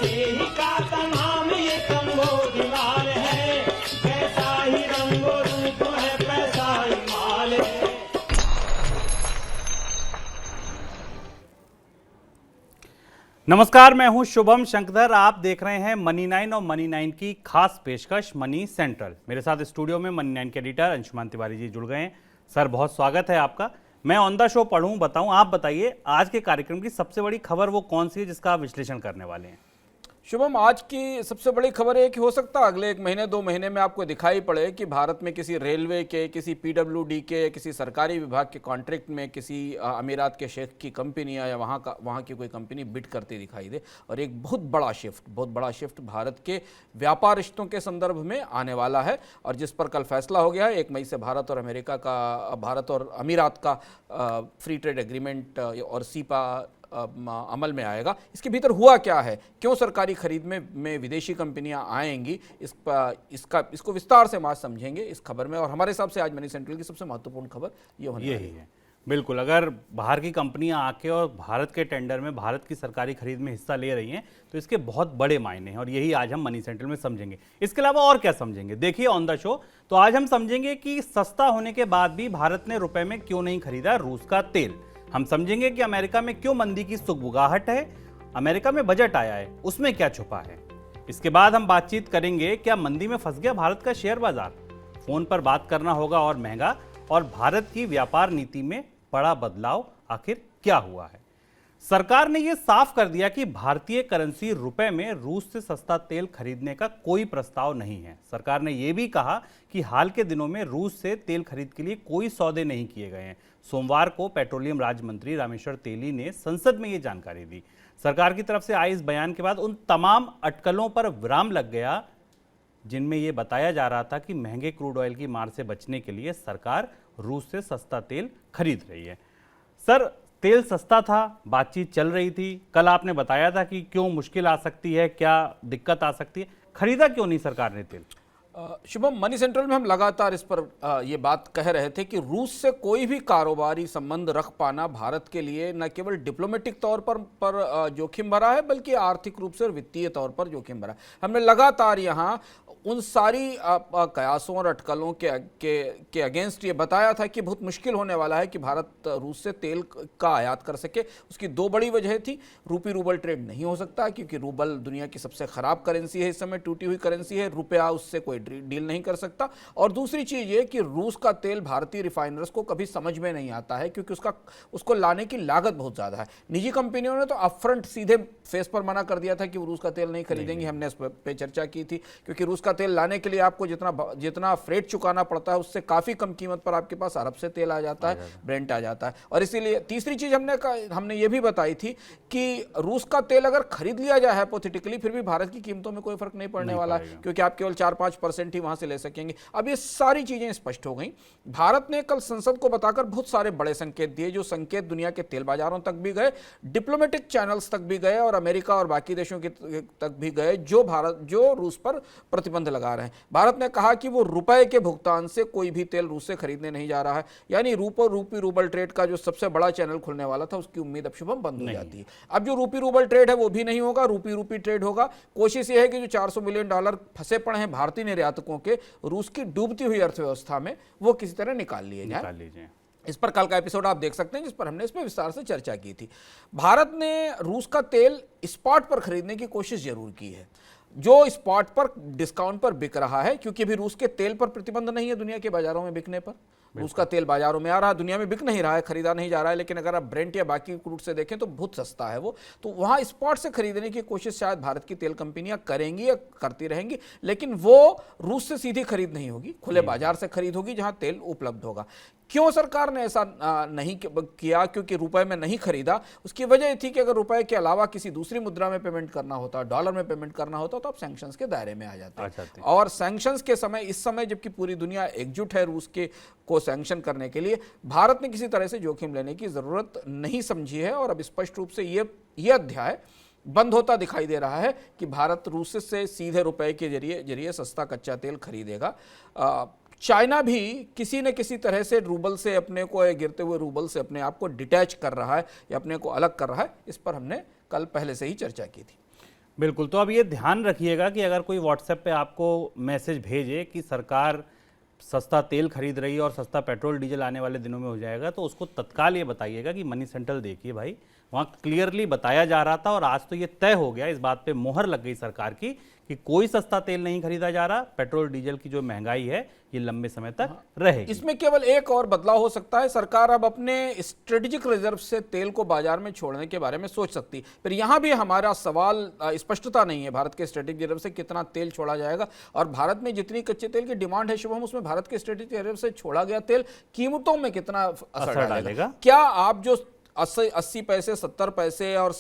मसीही का तमाम ये संबोधि माल है, कैसा ही रंगो रूप है पैसा ही माल है। नमस्कार, मैं हूं शुभम शंकरधर। आप देख रहे हैं मनी 9 और मनी 9 की खास पेशकश मनी सेंट्रल। मेरे साथ स्टूडियो में मनी 9 के एडिटर अंशुमान तिवारी जी जुड़ गए हैं। सर, बहुत स्वागत है आपका। मैं ऑन द शो पढ़ूं बताऊं, आप बताइए आज के कार्यक्रम की सबसे बड़ी खबर वो कौन सी है जिसका आप विश्लेषण करने वाले हैं? शुभम, आज की सबसे बड़ी खबर है कि हो सकता है अगले 1-2 महीने में आपको दिखाई पड़े कि भारत में किसी रेलवे के, किसी पीडब्ल्यूडी के, किसी सरकारी विभाग के कॉन्ट्रैक्ट में किसी अमीरात के शेख की कंपनियां या वहाँ की कोई कंपनी बिड करती दिखाई दे। और एक बहुत बड़ा शिफ्ट भारत के व्यापार रिश्तों के संदर्भ में आने वाला है, और जिस पर कल फैसला हो गया है। 1 मई से भारत और अमीरात का फ्री ट्रेड एग्रीमेंट और सीपा अमल में आएगा। इसके भीतर हुआ क्या है, क्यों सरकारी खरीद में विदेशी कंपनियां आएंगी, इसको विस्तार से आज समझेंगे इस खबर में। और हमारे हिसाब से आज मनी सेंट्रल की सबसे महत्वपूर्ण खबर ये होने वाली है। बिल्कुल, अगर बाहर की कंपनियां आके और भारत के टेंडर में भारत की सरकारी खरीद में हिस्सा ले रही हैं तो इसके बहुत बड़े मायने हैं, और यही आज हम मनी सेंट्रल में समझेंगे। इसके अलावा और क्या समझेंगे, देखिए ऑन द शो। तो आज हम समझेंगे कि सस्ता होने के बाद भी भारत ने रुपए में क्यों नहीं खरीदा रूस का तेल। हम समझेंगे कि अमेरिका में क्यों मंदी की सुगबुगाहट है, अमेरिका में बजट आया है उसमें क्या छुपा है। इसके बाद हम बातचीत करेंगे क्या मंदी में फंस गया भारत का शेयर बाजार, फोन पर बात करना होगा और महंगा, और भारत की व्यापार नीति में बड़ा बदलाव आखिर क्या हुआ है। सरकार ने यह साफ कर दिया कि भारतीय करेंसी रुपए में रूस से सस्ता तेल खरीदने का कोई प्रस्ताव नहीं है। सरकार ने यह भी कहा कि हाल के दिनों में रूस से तेल खरीद के लिए कोई सौदे नहीं किए गए हैं। सोमवार को पेट्रोलियम राज्य मंत्री रामेश्वर तेली ने संसद में यह जानकारी दी। सरकार की तरफ से आए इस बयान के बाद उन तमाम अटकलों पर विराम लग गया जिनमें यह बताया जा रहा था कि महंगे क्रूड ऑयल की मार से बचने के लिए सरकार रूस से सस्ता तेल खरीद रही है। सर, तेल सस्ता था, बातचीत चल रही थी, कल आपने बताया था कि क्यों मुश्किल आ सकती है, क्या दिक्कत आ सकती है, खरीदा क्यों नहीं सरकार ने तेल? शुभम, मनी सेंट्रल में हम लगातार इस पर ये बात कह रहे थे कि रूस से कोई भी कारोबारी संबंध रख पाना भारत के लिए न केवल डिप्लोमेटिक तौर पर जोखिम भरा है, बल्कि आर्थिक रूप से और वित्तीय तौर पर जोखिम भरा है। हमने लगातार यहाँ उन सारी कयासों और अटकलों के अगेंस्ट ये बताया था कि बहुत मुश्किल होने वाला है कि भारत रूस से तेल का आयात कर सके। उसकी 2 बड़ी वजह थी। रूपी रूबल ट्रेड नहीं हो सकता क्योंकि रूबल दुनिया की सबसे खराब करेंसी है, इस समय टूटी हुई करेंसी है, रुपया उससे कोई डील नहीं कर सकता। और दूसरी चीज ये कि रूस का तेल भारतीय रिफाइनर्स को कभी समझ में नहीं आता है क्योंकि उसको लाने की लागत बहुत ज्यादा है। निजी कंपनियों ने तो अपफ्रंट सीधे फेस पर मना कर दिया था कि वो रूस का तेल नहीं खरीदेंगी। हमने इस पे चर्चा की थी क्योंकि रूस तेल लाने के लिए आपको जितना फ्रेट चुकाना पड़ता है उससे काफी कम कीमत पर आपके पास अरब से तेल आ जाता है, ब्रेंट आ जाता है। और इसीलिए तीसरी चीज हमने ये भी बताई थी कि रूस का तेल अगर खरीद लिया जाए हाइपोथेटिकली, फिर भी भारत की कीमतों में कोई फर्क नहीं पड़ने वाला है क्योंकि आप केवल 4-5% ही वहां से ले सकेंगे। अब ये सारी चीजें स्पष्ट हो गई। भारत ने कल संसद को बताकर बहुत सारे बड़े संकेत दिए, जो संकेत दुनिया के तेल बाजारों तक भी गए, डिप्लोमेटिक चैनल्स तक भी गए और अमेरिका और बाकी देशों तक भी गए जो रूस पर प्रतिबंध लगा रहे हैं। भारत ने कहा कि वो रुपए के भुगतान से कोई भी तेल रूस से खरीदने नहीं जा रहा है। यानी रूपी रूबल ट्रेड का जो सबसे बड़ा चैनल खुलने वाला था उसकी उम्मीद अब शुभम बंद हो जाती है। अब जो रूपी रूबल ट्रेड है वो भी नहीं होगा, रूपी ट्रेड होगा। कोशिश ये है कि जो $400 मिलियन फंसे पड़े हैं भारतीय निर्यातकों के रूस की डूबती हुई अर्थव्यवस्था में, वो किसी तरह निकाल लिए जाए। इस पर कल का एपिसोड आप देख सकते हैं जिस पर हमने इस पर विस्तार से चर्चा की थी। भारत ने रूस का तेल स्पॉट पर खरीदने की कोशिश जरूर की है, जो स्पॉट पर डिस्काउंट पर बिक रहा है, क्योंकि अभी रूस के तेल पर प्रतिबंध नहीं है दुनिया के बाजारों में बिकने पर। रूस का तेल बाजारों में आ रहा है, दुनिया में बिक नहीं रहा है, खरीदा नहीं जा रहा है। लेकिन अगर आप ब्रेंट या बाकी क्रूड से देखें तो बहुत सस्ता है वो, तो वहां स्पॉट से खरीदने की कोशिश शायद भारत की तेल कंपनियां करेंगी या करती रहेंगी, लेकिन वो रूस से सीधी खरीद नहीं होगी, खुले बाजार से खरीद होगी जहां तेल उपलब्ध होगा। क्यों सरकार ने ऐसा नहीं किया? क्योंकि रुपए में नहीं खरीदा। उसकी वजह थी कि अगर रुपए के अलावा किसी दूसरी मुद्रा में पेमेंट करना होता, डॉलर में पेमेंट करना होता, तो आप सैंक्शंस के दायरे में आ जाते। और सैंक्शंस के समय, इस समय जबकि पूरी दुनिया एकजुट है रूस को सैंक्शन करने के लिए, भारत ने किसी तरह से जोखिम लेने की जरूरत नहीं समझी है। और अब स्पष्ट रूप से यह अध्याय बंद होता दिखाई दे रहा है कि भारत रूस से सीधे रुपए के जरिए सस्ता कच्चा तेल खरीदेगा। चाइना भी किसी न किसी तरह से रूबल से अपने को, गिरते हुए रूबल से अपने आप को डिटैच कर रहा है या अपने को अलग कर रहा है। इस पर हमने कल पहले से ही चर्चा की थी। बिल्कुल। तो अब ये ध्यान रखिएगा कि अगर कोई व्हाट्सएप पे आपको मैसेज भेजे कि सरकार सस्ता तेल खरीद रही है और सस्ता पेट्रोल डीजल आने वाले दिनों में हो जाएगा, तो उसको तत्काल ये बताइएगा कि मनी सेंट्रल देखिए भाई, वहाँ क्लियरली बताया जा रहा था और आज तो ये तय हो गया, इस बात पे मोहर लग गई सरकार की कि कोई सस्ता तेल नहीं खरीदा जा रहा, पेट्रोल डीजल की जो महंगाई है ये लंबे समय तक रहेगी। इसमें केवल एक और बदलाव हो सकता है, सरकार अब अपने स्ट्रेटेजिक रिजर्व से तेल को बाजार में छोड़ने के बारे में सोच सकती है। फिर यहाँ भी हमारा सवाल स्पष्टता नहीं है, भारत के स्ट्रेटेजिक रिजर्व से कितना तेल छोड़ा जाएगा, और भारत में जितनी कच्चे तेल की डिमांड है शुभम, उसमें भारत के स्ट्रेटेजिक रिजर्व से छोड़ा गया तेल कीमतों में कितना असर डालेगा। क्या आप जो 80 पैसे 70 पैसे और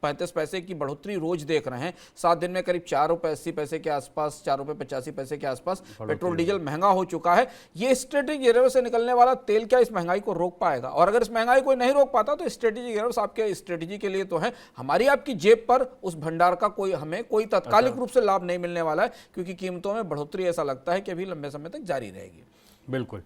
35 पैसे की बढ़ोतरी रोज देख रहे हैं, 7 दिन में करीब 4 रुपए 80 पैसे के आसपास, 4 रुपए 85 पैसे के आसपास पेट्रोल डीजल महंगा हो चुका है। ये स्ट्रेटेजिक रिजर्व से निकलने वाला तेल क्या इस महंगाई को रोक पाएगा? और अगर इस महंगाई को नहीं रोक पाता तो स्ट्रेटेजिक रिजर्व आपके स्ट्रेटेजी के लिए तो है, हमारी आपकी जेब पर उस भंडार का हमें कोई तात्कालिक रूप से लाभ नहीं मिलने वाला है, क्योंकि कीमतों में बढ़ोतरी ऐसा लगता है कि अभी लंबे समय तक जारी रहेगी। बिल्कुल।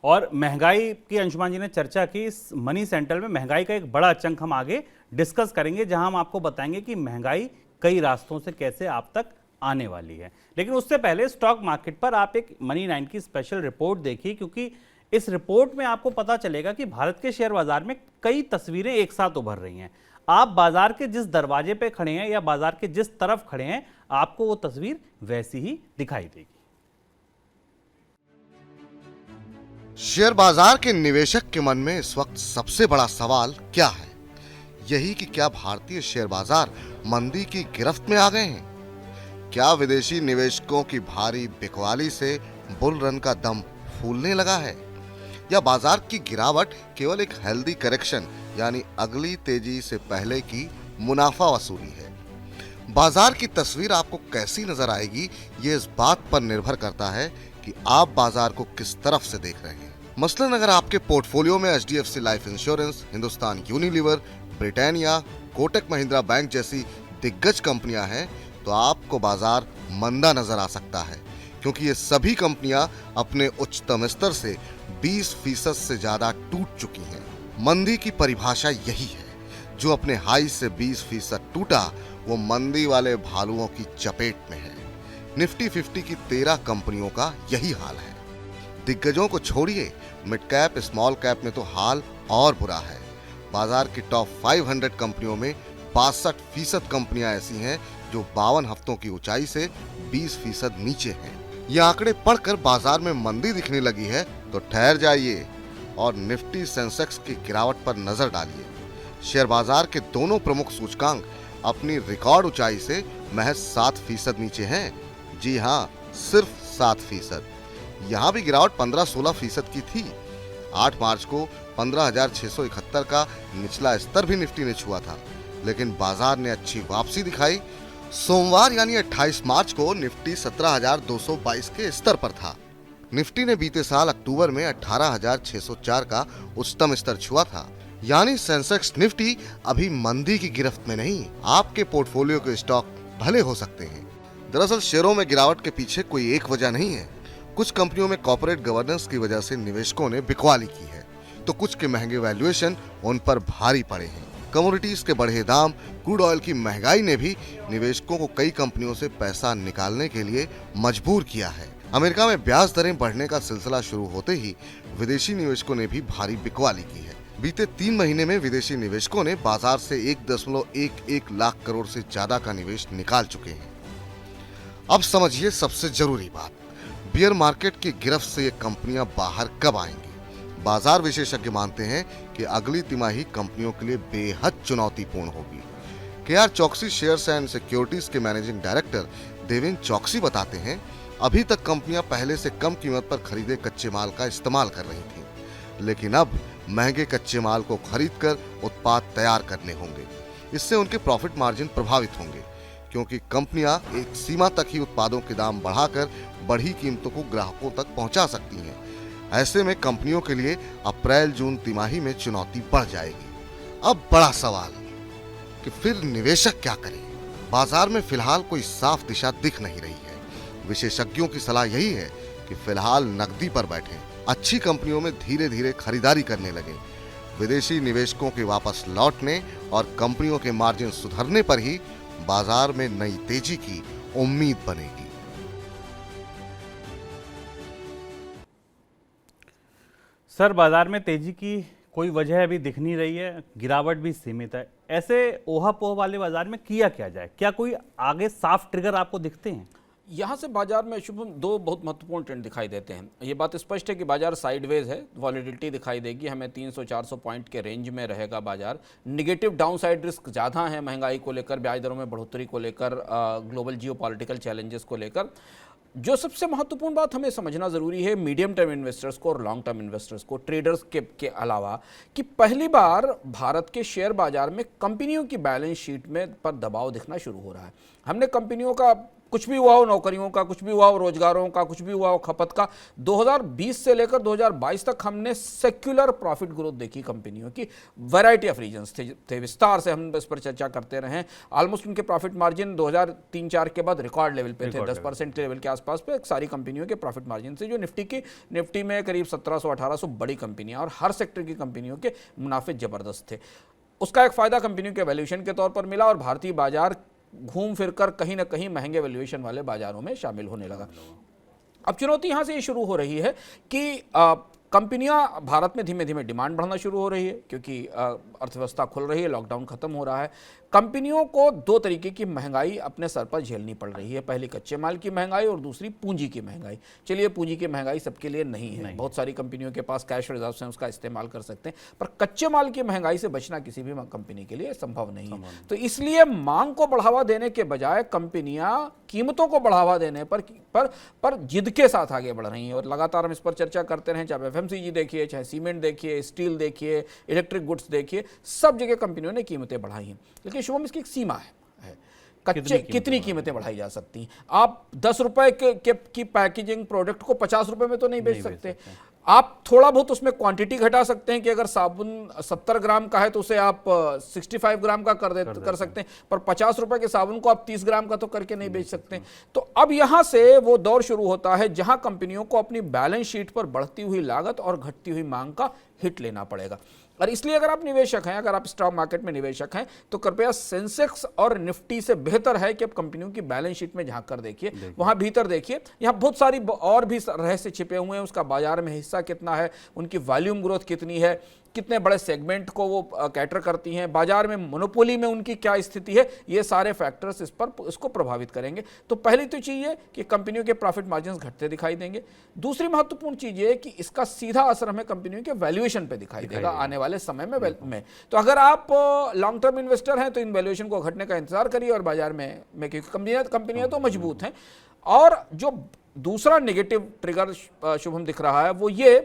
और महंगाई की अंशुमान जी ने चर्चा की, इस मनी सेंट्रल में महंगाई का एक बड़ा चंक हम आगे डिस्कस करेंगे, जहां हम आपको बताएंगे कि महंगाई कई रास्तों से कैसे आप तक आने वाली है। लेकिन उससे पहले स्टॉक मार्केट पर आप एक मनी 9 की स्पेशल रिपोर्ट देखिए, क्योंकि इस रिपोर्ट में आपको पता चलेगा कि भारत के शेयर बाजार में कई तस्वीरें एक साथ उभर रही हैं। आप बाजार के जिस दरवाजे पे खड़े हैं या बाजार के जिस तरफ खड़े हैं, आपको वो तस्वीर वैसी ही दिखाई देगी। शेयर बाजार के निवेशक के मन में इस वक्त सबसे बड़ा सवाल क्या है? यही कि क्या भारतीय शेयर बाजार मंदी की गिरफ्त में आ गए हैं? क्या विदेशी निवेशकों की भारी बिकवाली से बुल रन का दम फूलने लगा है? या बाजार की गिरावट केवल एक हेल्दी करेक्शन यानी अगली तेजी से पहले की मुनाफा वसूली है? बाजार की तस्वीर आपको कैसी नजर आएगी, ये इस बात पर निर्भर करता है कि आप बाजार को किस तरफ से देख रहे हैं। मसलन अगर आपके पोर्टफोलियो में HDFC life insurance, Hindustan Unilever, Britannia, Kotak Mahindra bank जैसी दिग्गज कंपनियां हैं, तो आपको बाजार मंदा नजर आ सकता है, क्योंकि ये सभी कंपनियां अपने उच्चतम स्तर से 20% से ज्यादा टूट चुकी हैं। मंदी की परिभाषा यही है, जो अपने हाई से 20% टूटा वो मंदी वाले भालुओं की चपेट में है। निफ्टी 50 की 13 कंपनियों का यही हाल है। दिग्गजों को छोड़िए, मिड कैप स्मॉल कैप में तो हाल और बुरा है। बाजार की टॉप 500 कंपनियों में 62% कंपनियां ऐसी हैं जो 52 हफ्तों की ऊंचाई से 20% नीचे हैं। ये आंकड़े पढ़कर बाजार में मंदी दिखने लगी है तो ठहर जाइए और निफ्टी सेंसेक्स की गिरावट पर नजर डालिए। शेयर बाजार के दोनों प्रमुख सूचकांक अपनी रिकॉर्ड ऊंचाई से महज 7% नीचे हैं। जी हाँ, सिर्फ 7%। यहाँ भी गिरावट 15-16% की थी। 8 मार्च को 15,671 का निचला स्तर भी निफ्टी ने छुआ था, लेकिन बाजार ने अच्छी वापसी दिखाई। सोमवार यानी 28 मार्च को निफ्टी 17,222 के स्तर पर था। निफ्टी ने बीते साल अक्टूबर में 18,604 का उच्चतम स्तर छुआ था। यानी सेंसेक्स निफ्टी अभी मंदी की गिरफ्त में नहीं। आपके पोर्टफोलियो के स्टॉक भले हो सकते हैं। दरअसल शेयरों में गिरावट के पीछे कोई एक वजह नहीं है। कुछ कंपनियों में कॉर्पोरेट गवर्नेंस की वजह से निवेशकों ने बिकवाली की है, तो कुछ के महंगे वैल्यूएशन उन पर भारी पड़े हैं। कमोडिटीज के बढ़े दाम, क्रूड ऑयल की महंगाई ने भी निवेशकों को कई कंपनियों से पैसा निकालने के लिए मजबूर किया है। अमेरिका में ब्याज दरें बढ़ने का सिलसिला शुरू होते ही विदेशी निवेशकों ने भी भारी बिकवाली की है। बीते 3 महीने में विदेशी निवेशकों ने बाजार से 1.11 लाख करोड़ से ज्यादा का निवेश निकाल चुके हैं। अब समझिए सबसे जरूरी बात, बियर मार्केट की गिरफ्त से ये कंपनियां बाहर कब आएंगी? बाजार विशेषज्ञ मानते हैं कि अगली तिमाही कंपनियों के लिए बेहद चुनौतीपूर्ण होगी। KR चौकसी शेयर्स एंड सिक्योरिटीज के मैनेजिंग डायरेक्टर देवेंद्र चौकसी बताते हैं, अभी तक कंपनियां पहले से कम कीमत पर खरीदे कच्चे माल का इस्तेमाल कर रही थीं, लेकिन अब महंगे कच्चे माल को खरीदकर उत्पाद तैयार करने होंगे। इससे उनके प्रॉफिट मार्जिन प्रभावित होंगे, क्योंकि कंपनियां एक सीमा तक ही उत्पादों के दाम बढ़ाकर बढ़ी कीमतों को ग्राहकों तक पहुंचा सकती हैं। ऐसे में कंपनियों के लिए अप्रैल-जून तिमाही में चुनौती बढ़ जाएगी। अब बड़ा सवाल कि फिर निवेशक क्या करें? बाजार में फिलहाल कोई साफ दिशा दिख नहीं रही है। विशेषज्ञों की सलाह यही है कि फिलहाल नकदी पर बैठें, अच्छी कंपनियों में धीरे धीरे खरीदारी करने लगे। विदेशी निवेशकों के वापस लौटने और कंपनियों के मार्जिन सुधरने पर ही बाजार में नई तेजी की उम्मीद बनेगी। सर, बाजार में तेजी की कोई वजह अभी दिख नहीं रही है, गिरावट भी सीमित है। ऐसे ओहापोह वाले बाजार में किया क्या जाए? क्या कोई आगे साफ ट्रिगर आपको दिखते हैं? यहाँ से बाजार में शुभम दो बहुत महत्वपूर्ण ट्रेंड दिखाई देते हैं। ये बात स्पष्ट है कि बाजार साइडवेज है, वॉलेटिलिटी दिखाई देगी, हमें 300-400 पॉइंट के रेंज में रहेगा बाजार। निगेटिव डाउनसाइड रिस्क ज़्यादा है, महंगाई को लेकर, ब्याज दरों में बढ़ोतरी को लेकर, ग्लोबल जियोपॉलिटिकल चैलेंजेस को लेकर। जो सबसे महत्वपूर्ण बात हमें समझना ज़रूरी है मीडियम टर्म इन्वेस्टर्स को और लॉन्ग टर्म इन्वेस्टर्स को, ट्रेडर्स के अलावा, कि पहली बार भारत के शेयर बाजार में कंपनियों की बैलेंस शीट में पर दबाव दिखना शुरू हो रहा है। हमने कंपनियों का कुछ भी हुआ हो, नौकरियों का कुछ भी हुआ हो, रोजगारों का कुछ भी हुआ हो, खपत का, 2020 से लेकर 2022 तक हमने सेक्युलर प्रॉफिट ग्रोथ देखी कंपनियों की। वैरायटी ऑफ रीजंस थे, विस्तार से हम इस पर चर्चा करते रहे। ऑलमोस्ट उनके प्रॉफिट मार्जिन 2003-4 के बाद रिकॉर्ड लेवल पे थे, 10% के लेवल के आसपास पे सारी कंपनियों के प्रॉफिट मार्जिन से, जो निफ्टी में करीब 1700-1800 बड़ी कंपनियां और हर सेक्टर की कंपनियों के मुनाफे जबरदस्त थे। उसका एक फायदा कंपनियों के वैल्यूएशन के तौर पर मिला और भारतीय बाजार घूम फिरकर कहीं ना कहीं महंगे वैल्यूएशन वाले बाजारों में शामिल होने लगा। अब चुनौती यहां से ये शुरू हो रही है कि कंपनियां भारत में धीमे धीमे डिमांड बढ़ना शुरू हो रही है, क्योंकि अर्थव्यवस्था खुल रही है, लॉकडाउन खत्म हो रहा है। कंपनियों को दो तरीके की महंगाई अपने सर पर झेलनी पड़ रही है, पहली कच्चे माल की महंगाई और दूसरी पूंजी की महंगाई। चलिए, पूंजी की महंगाई सबके लिए नहीं है, बहुत सारी कंपनियों के पास कैश रिजर्व्स हैं, उसका इस्तेमाल कर सकते हैं, पर कच्चे माल की महंगाई से बचना किसी भी कंपनी के लिए संभव नहीं है। तो इसलिए मांग को बढ़ावा देने के बजाय कंपनियां कीमतों को बढ़ावा देने पर जिद के साथ आगे बढ़ रही हैं। और लगातार हम इस पर चर्चा करते रहे, चाहे FMCG देखिए, चाहे सीमेंट देखिए, स्टील देखिए, इलेक्ट्रिक गुड्स देखिए, सब जगह कंपनियों ने कीमतें बढ़ाई हैं। लेकिन शुभम, इसकी एक सीमा है। कच्चे कितनी कीमतें बढ़ाई जा सकती हैं? आप 10 रुपए की पैकेजिंग प्रोडक्ट को 50 रुपए में तो नहीं बेच सकते। आप थोड़ा बहुत उसमें क्वांटिटी घटा सकते हैं कि अगर साबुन 70 ग्राम का है तो उसे आप 65 ग्राम का कर सकते हैं, पर 50 रुपए के साबुन को आप 30 ग्राम का तो करके नहीं बेच सकते। तो अब यहां से वो दौर शुरू होता है जहां कंपनियों को अपनी बैलेंस शीट पर बढ़ती हुई लागत और घटती हुई मांग का हिट लेना पड़ेगा। और इसलिए अगर आप निवेशक हैं, अगर आप स्टॉक मार्केट में निवेशक हैं, तो कृपया सेंसेक्स और निफ्टी से बेहतर है कि आप कंपनियों की बैलेंस शीट में झांक कर देखिए, वहां भीतर देखिए। यहां बहुत सारी और भी रहस्य छिपे हुए हैं। उसका बाजार में हिस्सा कितना है, उनकी वॉल्यूम ग्रोथ कितनी है, कितने बड़े सेगमेंट को वो कैटर करती हैं, बाजार में मोनोपोली में उनकी क्या स्थिति है, ये सारे फैक्टर्स इसको प्रभावित करेंगे। तो पहली तो चीज़ है कि कंपनियों के प्रॉफिट मार्जिन्स घटते दिखाई देंगे। दूसरी महत्वपूर्ण चीज़ ये है कि इसका सीधा असर हमें कंपनियों के वैल्यूएशन पे दिखाई देगा आने वाले समय में। तो अगर आप लॉन्ग टर्म इन्वेस्टर हैं तो इन वैल्यूएशन को घटने का इंतजार करिए और बाजार में क्योंकि कंपनियां तो मजबूत हैं। और जो दूसरा नेगेटिव ट्रिगर शुभम दिख रहा है वो ये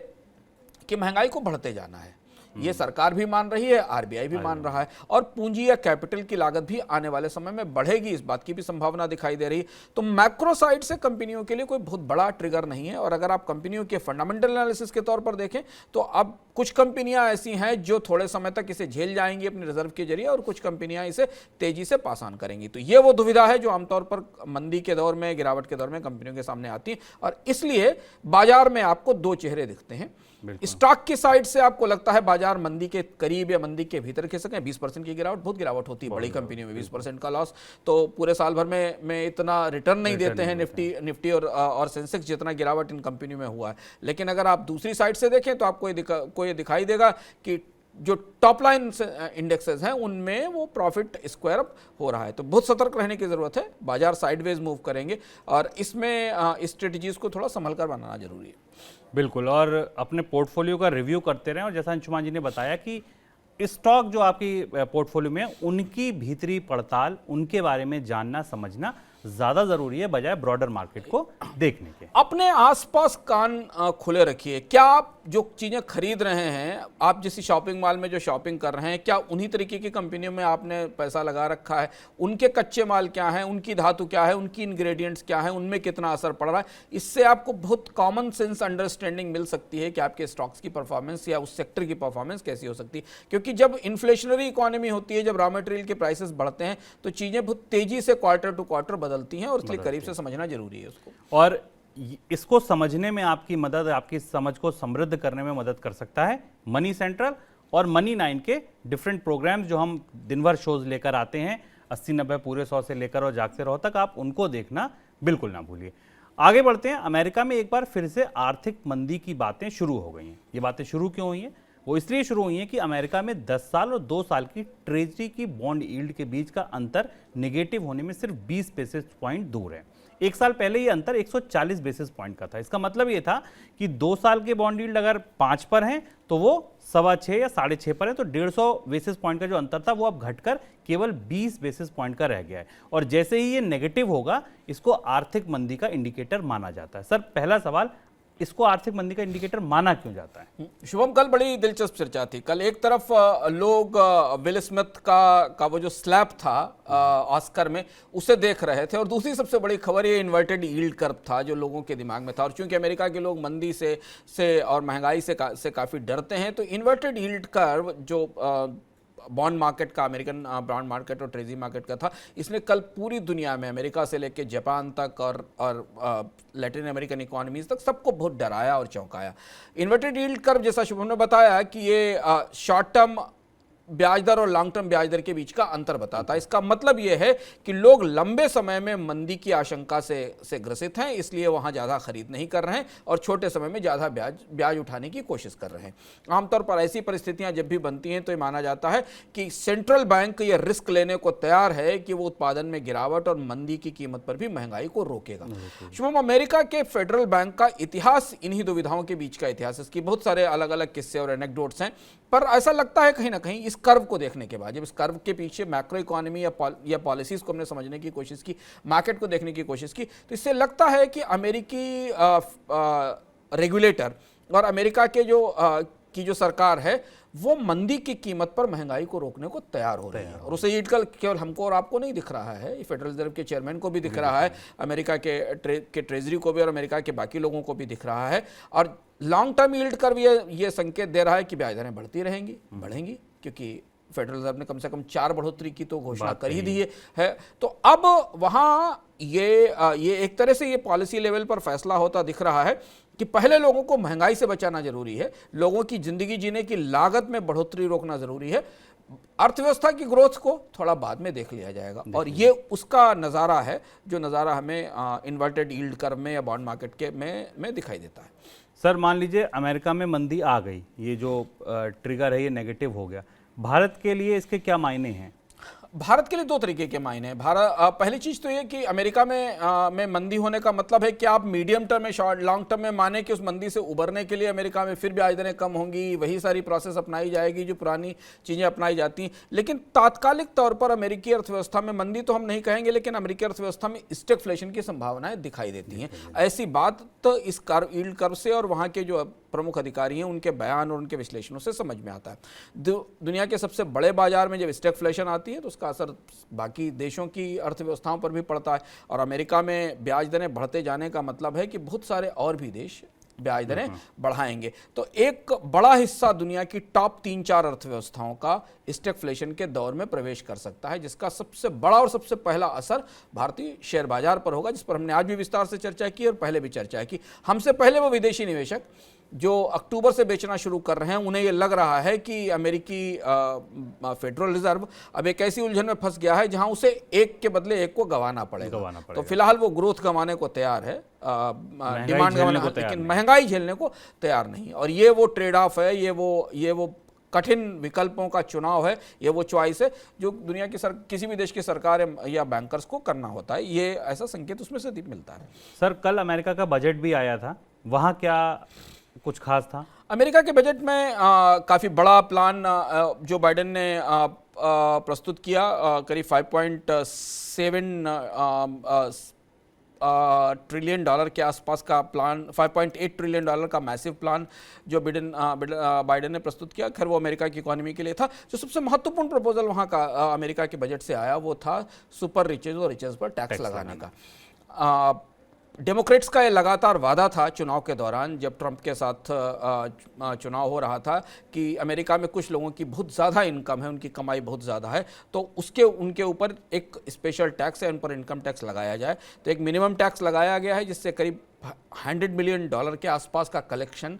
कि महंगाई को बढ़ते जाना है। ये सरकार भी मान रही है, RBI भी मान रहा है, और पूंजी या कैपिटल की लागत भी आने वाले समय में बढ़ेगी, इस बात की भी संभावना दिखाई दे रही है। तो मैक्रो साइड से कंपनियों के लिए कोई बहुत बड़ा ट्रिगर नहीं है। और अगर आप कंपनियों के फंडामेंटल एनालिसिस के तौर पर देखें तो अब कुछ कंपनियां ऐसी हैं जो थोड़े समय तक इसे झेल जाएंगी अपने रिजर्व के जरिए, और कुछ कंपनियां इसे तेजी से पास ऑन करेंगी। तो ये वो दुविधा है जो आमतौर पर मंदी के दौर में, गिरावट के दौर में कंपनियों के सामने आती है। और इसलिए बाजार में आपको दो चेहरे दिखते हैं। स्टॉक की साइड से आपको लगता है बाजार मंदी के करीब या मंदी के भीतर खिसक है। 20% की गिरावट, बहुत गिरावट होती है बड़ी कंपनियों में, 20% का लॉस तो पूरे साल भर में इतना रिटर्न नहीं देते हैं निफ्टी और सेंसेक्स जितना गिरावट इन कंपनियों में हुआ है। लेकिन अगर आप दूसरी साइड से देखें तो आपको ये दिखाई देगा कि जो टॉप लाइन इंडेक्सेस हैं उनमें वो प्रॉफिट स्क्वायर अप हो रहा है। तो बहुत सतर्क रहने की जरूरत है, बाजार साइडवेज मूव करेंगे और इसमें स्ट्रेटजीज को थोड़ा संभल कर बनाना जरूरी है। बिल्कुल, और अपने पोर्टफोलियो का रिव्यू करते रहें। और जैसा अंशुमान जी ने बताया कि स्टॉक जो आपकी पोर्टफोलियो में उनकी भीतरी पड़ताल, उनके बारे में जानना समझना ज्यादा जरूरी है बजाय ब्रॉडर मार्केट को देखने के। अपने आसपास कान खुले रखिए। क्या आप जो चीजें खरीद रहे हैं, आप जिस शॉपिंग मॉल में जो शॉपिंग कर रहे हैं, क्या उन्हीं तरीके की कंपनियों में आपने पैसा लगा रखा है? उनके कच्चे माल क्या है, उनकी धातु क्या है, उनकी इंग्रेडिएंट्स क्या है, उनमें कितना असर पड़ रहा है? इससे आपको बहुत कॉमन सेंस अंडरस्टैंडिंग मिल सकती है कि आपके स्टॉक्स की परफॉर्मेंस या उस सेक्टर की परफॉर्मेंस कैसी हो सकती है। क्योंकि जब इन्फ्लेशनरी इकोनॉमी होती है, जब रॉ मटेरियल के प्राइसेस बढ़ते हैं तो चीजें बहुत तेजी से क्वार्टर टू क्वार्टर बदलती हैं और इसलिए करीब से समझना जरूरी है उसको। और इसको समझने में आपकी मदद, आपकी समझ को समृद्ध करने में मदद कर सकता है मनी सेंट्रल और मनी 9 के डिफरेंट प्रोग्राम्स जो हम दिन भर शोज लेकर आते हैं। 80-90 पूरे 100 से लेकर और जागते रहो तक, आप उनको देखना बिल्कुल ना भूलिए। आगे बढ़ते हैं। अमेरिका में एक बार फिर से आर्थिक मंदी की बातें शुरू हो गई हैं। ये बातें शुरू क्यों हुई हैं? वो इसलिए शुरू हुई हैं कि अमेरिका में 10 साल और 2 साल की ट्रेजरी की बॉन्ड यील्ड के बीच का अंतर नेगेटिव होने में सिर्फ 20 बेसिस पॉइंट दूर है। एक साल पहले ये अंतर 140 बेसिस पॉइंट का था। इसका मतलब ये था कि 2 साल के बॉन्ड यील्ड अगर 5 पर हैं तो वो 6.25 या 6.5 पर है, तो 150 बेसिस पॉइंट का जो अंतर था वो अब घटकर केवल 20 बेसिस पॉइंट का रह गया है। और जैसे ही ये नेगेटिव होगा, इसको आर्थिक मंदी का इंडिकेटर माना जाता है। सर, पहला सवाल, इसको आर्थिक मंदी का इंडिकेटर माना क्यों जाता है? शुभम, कल बड़ी दिलचस्प चर्चा थी। कल एक तरफ लोग विल स्मिथ का वो जो स्लैप था ऑस्कर में, उसे देख रहे थे, और दूसरी सबसे बड़ी खबर ये इन्वर्टेड यील्ड कर्व था जो लोगों के दिमाग में था। और चूंकि अमेरिका के लोग मंदी से और महंगाई से काफ़ी डरते हैं, तो इन्वर्टेड यील्ड कर्व जो बॉन्ड मार्केट का, अमेरिकन बॉन्ड मार्केट और ट्रेजरी मार्केट का था, इसने कल पूरी दुनिया में, अमेरिका से लेकर जापान तक और लैटिन अमेरिकन इकोनॉमीज तक, सबको बहुत डराया और चौंकाया। इन्वर्टेड यील्ड कर्व, जैसा शुभम ने बताया, कि ये शॉर्ट टर्म ब्याज दर और लॉन्ग टर्म ब्याज दर के बीच का अंतर बताता है। इसका मतलब यह है कि लोग लंबे समय में मंदी की आशंका से ग्रसित हैं, इसलिए वहां ज़्यादा खरीद नहीं कर रहे हैं और छोटे समय में ज़्यादा ब्याज उठाने की कोशिश कर रहे हैं। आमतौर पर ऐसी परिस्थितियां जब भी बनती हैं तो ये माना जाता है कि सेंट्रल बैंक ये रिस्क लेने को तैयार है कि वो उत्पादन में गिरावट और मंदी की कीमत पर भी महंगाई को रोकेगा। शुभम, अमेरिका के फेडरल बैंक का इतिहास इन्हीं दुविधाओं के बीच का इतिहास है। इसकी बहुत सारे अलग अलग किस्से और एनेक्डोट्स हैं, पर ऐसा लगता है कहीं ना कहीं इस कर्व को देखने के बाद, जब इस कर्व के पीछे मैक्रो इकोनॉमी या पॉलिसीज को हमने समझने की कोशिश की, मार्केट को देखने की कोशिश की, तो इससे लगता है कि अमेरिकी रेगुलेटर और अमेरिका के जो सरकार है, वो मंदी की कीमत पर महंगाई को रोकने को तैयार हो रही है। और उसे यील्ड कर्व केवल हमको और आपको नहीं दिख रहा है, फेडरल रिजर्व के चेयरमैन को भी दिख रहा है, अमेरिका के ट्रेजरी को भी और अमेरिका के बाकी लोगों को भी दिख रहा है। और लॉन्ग टर्म यील्ड कर्व ये संकेत दे रहा है कि ब्याज दरें बढ़ती बढ़ेंगी, क्योंकि फेडरल रिजर्व ने कम से कम 4 बढ़ोतरी की तो घोषणा कर ही दी है। तो अब वहां ये एक तरह से ये पॉलिसी लेवल पर फैसला होता दिख रहा है कि पहले लोगों को महंगाई से बचाना जरूरी है, लोगों की जिंदगी जीने की लागत में बढ़ोतरी रोकना जरूरी है, अर्थव्यवस्था की ग्रोथ को थोड़ा बाद में देख लिया जाएगा। और ये उसका नज़ारा है जो नज़ारा हमें इन्वर्टेड यील्ड कर्व में या बॉन्ड मार्केट के में दिखाई देता है। सर, मान लीजिए अमेरिका में मंदी आ गई, ये जो ट्रिगर है ये नेगेटिव हो गया, भारत के लिए इसके क्या मायने हैं? भारत के लिए 2 तरीके के मायने हैं। पहली चीज तो ये कि अमेरिका में मंदी होने का मतलब है कि आप मीडियम टर्म में, शॉर्ट लॉन्ग टर्म में माने कि उस मंदी से उबरने के लिए अमेरिका में फिर ब्याज दरें कम होंगी, वही सारी प्रोसेस अपनाई जाएगी जो पुरानी चीजें अपनाई जाती हैं। लेकिन तात्कालिक तौर पर अमेरिकी अर्थव्यवस्था में मंदी तो हम नहीं कहेंगे, लेकिन अमेरिकी अर्थव्यवस्था में स्टैगफ्लेशन की संभावनाएं दिखाई देती हैं। ऐसी बात तो इस यील्ड कर्व से और वहां के जो प्रमुख अधिकारी हैं उनके बयान और उनके विश्लेषणों से समझ में आता है। दुनिया के सबसे बड़े बाजार में जब स्टैगफ्लेशन आती है तो उसका असर बाकी देशों की अर्थव्यवस्थाओं पर भी पड़ता है। और अमेरिका में ब्याज दरें बढ़ते जाने का मतलब है कि बहुत सारे और भी देश ब्याज दरें बढ़ाएंगे। तो एक बड़ा हिस्सा दुनिया की टॉप 3-4 अर्थव्यवस्थाओं का स्टैगफ्लेशन के दौर में प्रवेश कर सकता है, जिसका सबसे बड़ा और सबसे पहला असर भारतीय शेयर बाजार पर होगा, जिस पर हमने आज भी विस्तार से चर्चा की और पहले भी चर्चा की। हमसे पहले वो विदेशी निवेशक जो अक्टूबर से बेचना शुरू कर रहे हैं, उन्हें यह लग रहा है कि अमेरिकी फेडरल रिजर्व अब एक ऐसी उलझन में फंस गया है जहां उसे एक के बदले एक को गंवाना पड़ेगा। तो फिलहाल वो ग्रोथ गंवाने को तैयार है, डिमांड गंवाने को, लेकिन महंगाई झेलने को तैयार नहीं। और ये वो ट्रेड ऑफ है, ये वो कठिन विकल्पों का चुनाव है, ये वो चॉइस है जो दुनिया की किसी भी देश की सरकार या बैंकर्स को करना होता है। ये ऐसा संकेत उसमें से मिलता है। सर, कल अमेरिका का बजट भी आया था, वहां क्या कुछ खास था? अमेरिका के बजट में काफ़ी बड़ा प्लान जो बाइडेन ने प्रस्तुत किया, करीब 5.7 ट्रिलियन डॉलर के आसपास का प्लान, 5.8 ट्रिलियन डॉलर का मैसिव प्लान जो बाइडेन ने प्रस्तुत किया। खैर वो अमेरिका की इकोनॉमी के लिए था। जो सबसे महत्वपूर्ण प्रपोजल वहाँ का अमेरिका के बजट से आया वो था सुपर रिचेज और रिचेज पर टैक्स लगाने का। डेमोक्रेट्स का ये लगातार वादा था चुनाव के दौरान, जब ट्रंप के साथ चुनाव हो रहा था, कि अमेरिका में कुछ लोगों की बहुत ज़्यादा इनकम है, उनकी कमाई बहुत ज़्यादा है, तो उनके ऊपर एक स्पेशल टैक्स है, उन पर इनकम टैक्स लगाया जाए। तो एक मिनिमम टैक्स लगाया गया है जिससे करीब $100 बिलियन के आसपास का कलेक्शन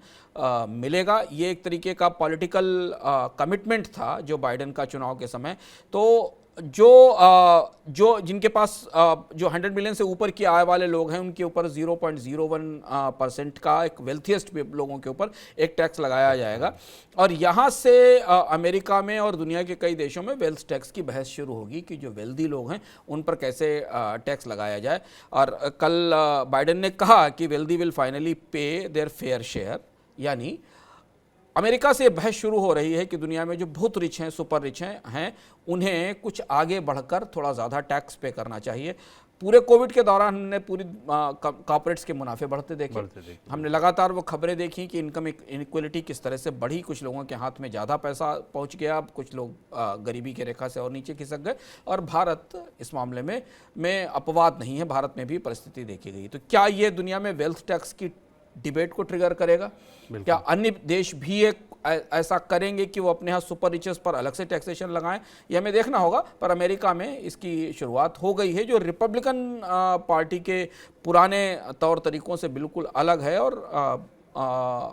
मिलेगा। ये एक तरीके का पॉलिटिकल कमिटमेंट था जो बाइडेन का चुनाव के समय। तो जो जिनके पास जो 100 मिलियन से ऊपर की आय वाले लोग हैं उनके ऊपर 0.01% का एक वेल्थिएस्ट लोगों के ऊपर एक टैक्स लगाया जाएगा। और यहाँ से अमेरिका में और दुनिया के कई देशों में वेल्थ टैक्स की बहस शुरू होगी कि जो वेल्दी लोग हैं उन पर कैसे टैक्स लगाया जाए। और कल बाइडेन ने कहा कि वेल्दी विल फाइनली पे देयर फेयर शेयर, यानी अमेरिका से बहस शुरू हो रही है कि दुनिया में जो बहुत रिच हैं, सुपर रिच हैं उन्हें कुछ आगे बढ़कर थोड़ा ज़्यादा टैक्स पे करना चाहिए। पूरे कोविड के दौरान हमने पूरी कॉर्पोरेट्स के मुनाफे बढ़ते देखे। हमने लगातार वो खबरें देखी कि इनकम इनइक्वलिटी किस तरह से बढ़ी, कुछ लोगों के हाथ में ज़्यादा पैसा पहुंच गया, कुछ लोग गरीबी की रेखा से और नीचे खिसक गए। और भारत इस मामले में अपवाद नहीं है, भारत में भी परिस्थिति देखी गई। तो क्या ये दुनिया में वेल्थ टैक्स की डिबेट को ट्रिगर करेगा? क्या अन्य देश भी ऐसा करेंगे कि वो अपने यहाँ सुपर रिचेस पर अलग से टैक्सेशन लगाएं? ये हमें देखना होगा। पर अमेरिका में इसकी शुरुआत हो गई है, जो रिपब्लिकन पार्टी के पुराने तौर तरीकों से बिल्कुल अलग है और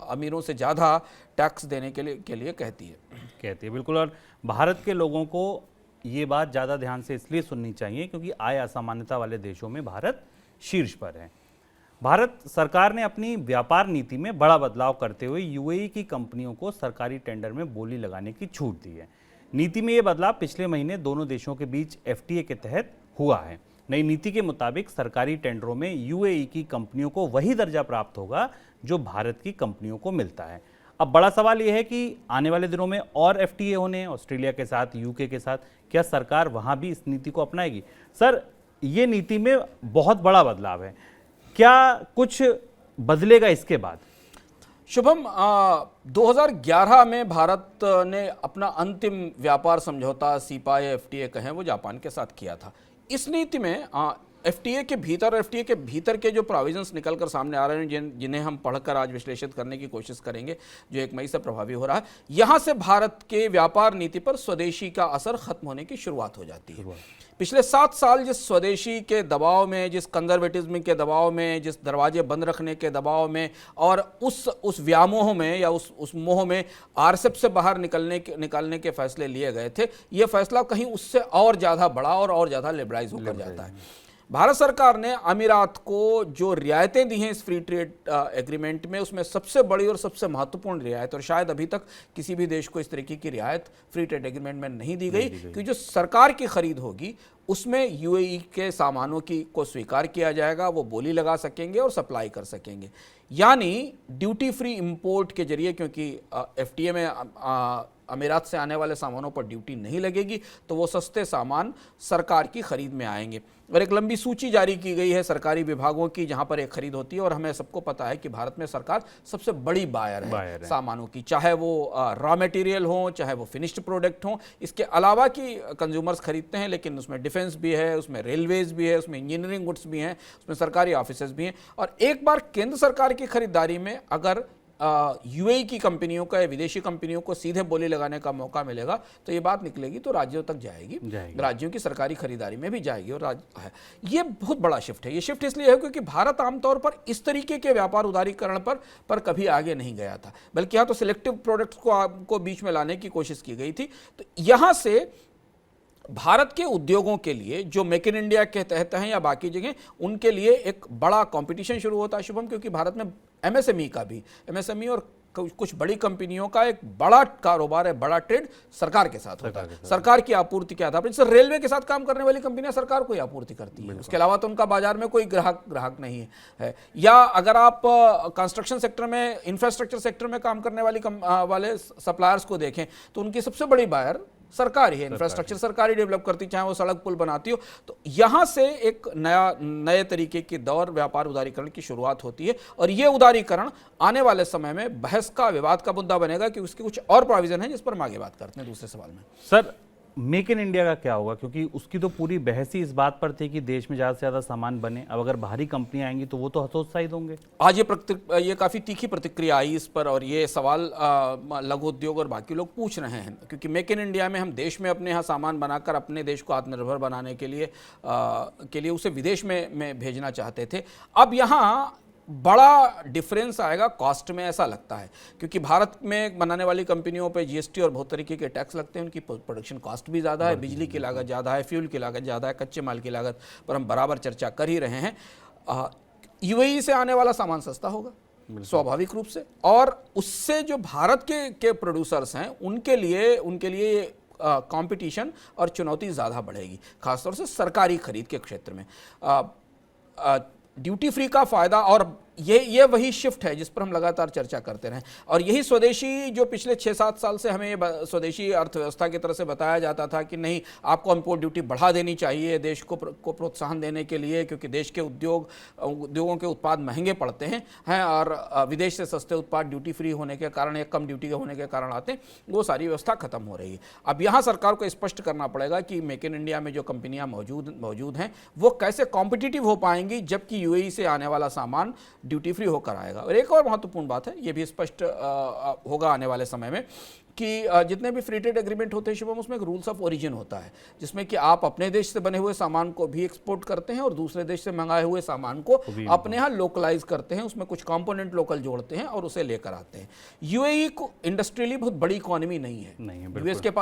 अमीरों से ज़्यादा टैक्स देने के लिए कहती है। बिल्कुल। और भारत के लोगों को ये बात ज़्यादा ध्यान से इसलिए सुननी चाहिए क्योंकि आय असामान्यता वाले देशों में भारत शीर्ष पर है। भारत सरकार ने अपनी व्यापार नीति में बड़ा बदलाव करते हुए यूएई की कंपनियों को सरकारी टेंडर में बोली लगाने की छूट दी है। नीति में ये बदलाव पिछले महीने दोनों देशों के बीच एफटीए के तहत हुआ है। नई नीति के मुताबिक सरकारी टेंडरों में यूएई की कंपनियों को वही दर्जा प्राप्त होगा जो भारत की कंपनियों को मिलता है। अब बड़ा सवाल यह है कि आने वाले दिनों में और एफटीए होने, ऑस्ट्रेलिया के साथ, यूके के साथ, क्या सरकार वहां भी इस नीति को अपनाएगी? सर, ये नीति में बहुत बड़ा बदलाव है, क्या कुछ बदलेगा इसके बाद? शुभम, 2011 में भारत ने अपना अंतिम व्यापार समझौता सीपा या एफटीए कहें वो जापान के साथ किया था। इस नीति में एफटीए के भीतर, एफटीए के भीतर के जो प्रोविजंस निकलकर सामने आ रहे हैं, जिन्हें हम पढ़कर आज विश्लेषित करने की कोशिश करेंगे, जो 1 मई से प्रभावी हो रहा है, यहां से भारत के व्यापार नीति पर स्वदेशी का असर खत्म होने की शुरुआत हो जाती है। पिछले 7 साल जिस स्वदेशी के दबाव में, जिस कंजर्वेटिज्म के दबाव में, जिस दरवाजे बंद रखने के दबाव में और उस व्यामोह में या उस मोह में आरसेप से बाहर निकालने के फैसले लिए गए थे, यह फैसला कहीं उससे और ज़्यादा बड़ा और ज़्यादा लिबरलाइज होकर जाता है। भारत सरकार ने अमीरात को जो रियायतें दी हैं इस फ्री ट्रेड एग्रीमेंट में, उसमें सबसे बड़ी और सबसे महत्वपूर्ण रियायत, और शायद अभी तक किसी भी देश को इस तरीके की रियायत फ्री ट्रेड एग्रीमेंट में नहीं दी गई, कि जो सरकार की खरीद होगी उसमें यूएई के सामानों को स्वीकार किया जाएगा, वो बोली लगा सकेंगे और सप्लाई कर सकेंगे। यानी ड्यूटी फ्री इंपोर्ट के जरिए, क्योंकि एफटीए में अमीरात से आने वाले सामानों पर ड्यूटी नहीं लगेगी, तो वो सस्ते सामान सरकार की खरीद में आएंगे। और एक लंबी सूची जारी की गई है सरकारी विभागों की, जहां पर एक खरीद होती है। और हमें सबको पता है कि भारत में सरकार सबसे बड़ी बायर है सामानों की, चाहे वो रॉ मटेरियल हो, चाहे वो फिनिश्ड प्रोडक्ट हो। इसके अलावा कि कंज्यूमर्स खरीदते हैं, लेकिन उसमें डिफेंस भी है, उसमें रेलवेज भी है, उसमें इंजीनियरिंग गुड्स भी हैं, उसमें सरकारी ऑफिसेज भी हैं। और एक बार केंद्र सरकार की खरीदारी में अगर यूएई की कंपनियों का या विदेशी कंपनियों को सीधे बोली लगाने का मौका मिलेगा, तो ये बात निकलेगी तो राज्यों तक जाएगी, राज्यों की सरकारी खरीदारी में भी जाएगी। और ये बहुत बड़ा शिफ्ट है। ये शिफ्ट इसलिए है क्योंकि भारत आमतौर पर इस तरीके के व्यापार उदारीकरण पर कभी आगे नहीं गया था, बल्कि यहाँ तो सिलेक्टिव प्रोडक्ट्स को बीच में लाने की कोशिश की गई थी। तो यहाँ से भारत के उद्योगों के लिए जो मेक इन इंडिया के तहत हैं या बाकी जगह, उनके लिए एक बड़ा कंपटीशन शुरू होता है शुभम, क्योंकि भारत में एमएसएमई और कुछ बड़ी कंपनियों का एक बड़ा कारोबार है, बड़ा ट्रेड सरकार के साथ होता है, सरकार की आपूर्ति के आधार पर। जैसे रेलवे के साथ काम करने वाली कंपनियां सरकार को ही आपूर्ति करती है, उसके अलावा तो उनका बाजार में कोई ग्राहक नहीं है। या अगर आप कंस्ट्रक्शन सेक्टर में, इंफ्रास्ट्रक्चर सेक्टर में काम करने वाले सप्लायर्स को देखें, तो उनकी सबसे बड़ी बायर सरकार ही है, इंफ्रास्ट्रक्चर सरकार ही डेवलप करती, चाहे वो सड़क पुल बनाती हो। तो यहां से एक नए तरीके की दौर व्यापार उदारीकरण की शुरुआत होती है। और ये उदारीकरण आने वाले समय में बहस का, विवाद का मुद्दा बनेगा कि उसके कुछ और प्रोविजन है जिस पर हम आगे बात करते हैं दूसरे सवाल में। सर, मेक इन इंडिया का क्या होगा? क्योंकि उसकी तो पूरी बहस ही इस बात पर थी कि देश में ज़्यादा से ज़्यादा सामान बने। अब अगर बाहरी कंपनियां आएंगी तो वो तो हतोत्साहित होंगे। आज ये काफ़ी तीखी प्रतिक्रिया आई इस पर, और ये सवाल लघु उद्योग और बाकी लोग पूछ रहे हैं, क्योंकि मेक इन इंडिया में हम देश में अपने यहाँ सामान बनाकर अपने देश को आत्मनिर्भर बनाने के लिए उसे विदेश में भेजना चाहते थे। अब यहाँ बड़ा डिफरेंस आएगा कॉस्ट में, ऐसा लगता है, क्योंकि भारत में बनाने वाली कंपनियों पे जीएसटी और बहुत तरीके के टैक्स लगते हैं, उनकी प्रोडक्शन कॉस्ट भी ज़्यादा है, बिजली की लागत ज़्यादा है, फ्यूल की लागत ज़्यादा है, कच्चे माल की लागत पर हम बराबर चर्चा कर ही रहे हैं। यूएई से आने वाला सामान सस्ता होगा स्वाभाविक रूप से, और उससे जो भारत के प्रोड्यूसर्स हैं उनके लिए कंपटीशन और चुनौती ज़्यादा बढ़ेगी, खासतौर से सरकारी खरीद के क्षेत्र में। ड्यूटी फ्री का फायदा, और ये वही शिफ्ट है जिस पर हम लगातार चर्चा करते रहे, और यही स्वदेशी जो पिछले 6-7 साल से हमें स्वदेशी अर्थव्यवस्था की तरह से बताया जाता था कि नहीं, आपको इंपोर्ट ड्यूटी बढ़ा देनी चाहिए देश को प्रोत्साहन देने के लिए, क्योंकि देश के उद्योगों के उत्पाद महंगे पड़ते हैं और विदेश से सस्ते उत्पाद ड्यूटी फ्री होने के कारण या कम ड्यूटी के होने के कारण आते हैं, वो सारी व्यवस्था खत्म हो रही है। अब यहाँ सरकार को स्पष्ट करना पड़ेगा कि मेक इन इंडिया में जो कंपनियाँ मौजूद हैं वो कैसे कॉम्पिटिटिव हो पाएंगी, जबकि यूएई से आने वाला सामान ड्यूटी फ्री होकर आएगा। और एक और महत्वपूर्ण बात है, ये भी स्पष्ट होगा आने वाले समय में, कि जितने भी फ्री ट्रेड एग्रीमेंट होते हैं शुभम, उसमें एक रूल्स ऑफ ओरिजिन होता है, जिसमें कि आप अपने देश से बने हुए सामान को भी एक्सपोर्ट करते हैं और दूसरे देश से मंगाए हुए सामान को अपने यहाँ लोकलाइज करते हैं, उसमें कुछ कंपोनेंट लोकल जोड़ते हैं और उसे लेकर आते हैं। यूएई को इंडस्ट्रियली बहुत बड़ी इकोनॉमी नहीं है,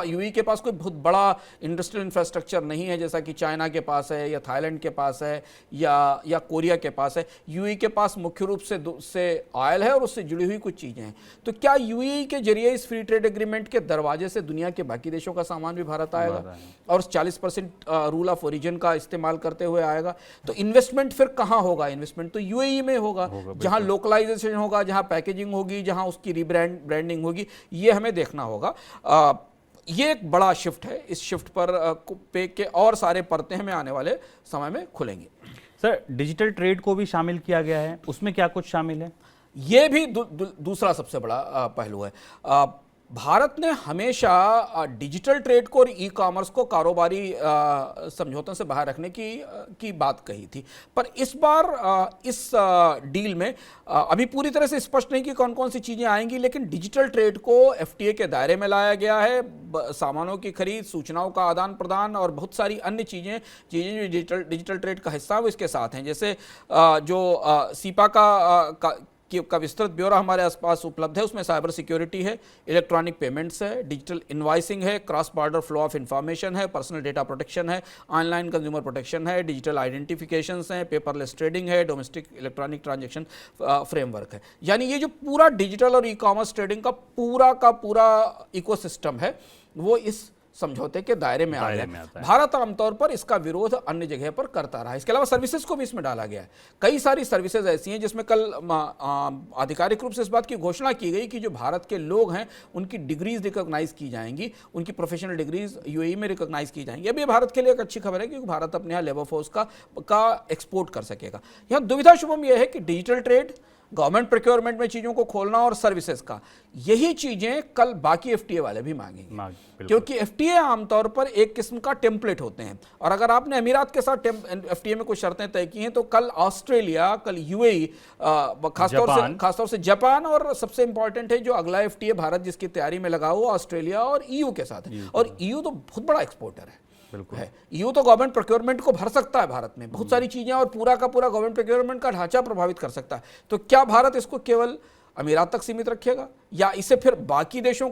यूएई के पास कोई बहुत बड़ा इंडस्ट्रियल इंफ्रास्ट्रक्चर नहीं है जैसा कि चाइना के पास है या थाईलैंड के पास है या कोरिया के पास है। यूएई के पास मुख्य रूप से ऑयल है और उससे जुड़ी हुई कुछ चीजें हैं। तो क्या यूएई के जरिए इस फ्री ट्रेड एग्रीमेंट के दरवाजे से दुनिया के बाकी देशों का सामान भी भारत आएगा और 40% रूल ऑफ ओरिजिन का इस्तेमाल करते हुए आएगा? तो इन्वेस्टमेंट फिर कहां होगा? इन्वेस्टमेंट तो यूएई में होगा जहां लोकलाइजेशन होगा, जहां पैकेजिंग होगी, जहां उसकी ब्रांडिंग होगी। ये हमें देखना होगा। ये एक बड़ा शिफ्ट है। इस शिफ्ट पर पे के और सारे परतें हमें आने वाले समय में खुलेंगी। सर, डिजिटल ट्रेड को भी शामिल किया गया है, उसमें क्या कुछ शामिल है? ये भी दूसरा सबसे बड़ा पहलू है। भारत ने हमेशा डिजिटल ट्रेड को और ई कॉमर्स को कारोबारी समझौतों से बाहर रखने की बात कही थी, पर इस बार इस डील में अभी पूरी तरह से स्पष्ट नहीं कि कौन कौन सी चीज़ें आएंगी, लेकिन डिजिटल ट्रेड को एफटीए के दायरे में लाया गया है। सामानों की खरीद, सूचनाओं का आदान प्रदान और बहुत सारी अन्य चीज़ें जो डिजिटल ट्रेड का हिस्सा है वो इसके साथ हैं। जैसे जो सीपा का विस्तृत ब्यौरा हमारे आसपास उपलब्ध है, उसमें साइबर सिक्योरिटी है, इलेक्ट्रॉनिक पेमेंट्स है, डिजिटल इनवाइसिंग है, cross border flow of information है, पर्सनल डेटा प्रोटेक्शन है, ऑनलाइन कंज्यूमर प्रोटेक्शन है, डिजिटल आइडेंटिफिकेशंस हैं, पेपरलेस ट्रेडिंग है, डोमेस्टिक इलेक्ट्रॉनिक ट्रांजैक्शन फ्रेमवर्क है। यानी ये जो पूरा डिजिटल और ई कॉमर्स ट्रेडिंग का पूरा इकोसिस्टम है वो इस समझौते के दायरे में आ गया। भारत आमतौर पर इसका विरोध अन्य जगह पर करता रहा। इसके अलावा सर्विसेज को भी इसमें डाला गया है। कई सारी सर्विसेज ऐसी हैं जिसमें कल आधिकारिक रूप से इस बात की घोषणा की गई कि जो भारत के लोग हैं उनकी डिग्रीज रिकॉग्नाइज की जाएंगी, उनकी प्रोफेशनल डिग्रीज यूएई में रिकॉग्नाइज की जाएंगी। अभी भारत के लिए एक अच्छी खबर है क्योंकि भारत अपने यहाँ लेबर फोर्स का एक्सपोर्ट कर सकेगा। यहाँ दुविधा शुभम यह है कि डिजिटल ट्रेड, गवर्नमेंट प्रोक्योरमेंट में चीज़ों को खोलना और सर्विसेज का, यही चीज़ें कल बाकी एफटीए वाले भी मांगेंगे, क्योंकि एफटीए आमतौर पर एक किस्म का टेम्पलेट होते हैं। और अगर आपने अमीरात के साथ एफटीए में कुछ शर्तें तय की हैं तो कल ऑस्ट्रेलिया, कल यूएई, खासतौर से जापान, और सबसे इंपॉर्टेंट है जो अगला एफटीए भारत जिसकी तैयारी में लगा हुआ ऑस्ट्रेलिया और ईयू के साथ है। और ईयू तो बहुत बड़ा एक्सपोर्टर है। ईयू तो गवर्नमेंट प्रोक्योरमेंट को भर सकता है भारत में बहुत सारी चीजें, और पूरा का पूरा गवर्नमेंट प्रोक्योरमेंट का ढांचा प्रभावित कर सकता है। तो क्या भारत इसको केवल अमीरात तक सीमित रखेगा या इसे फिर बाकी देशों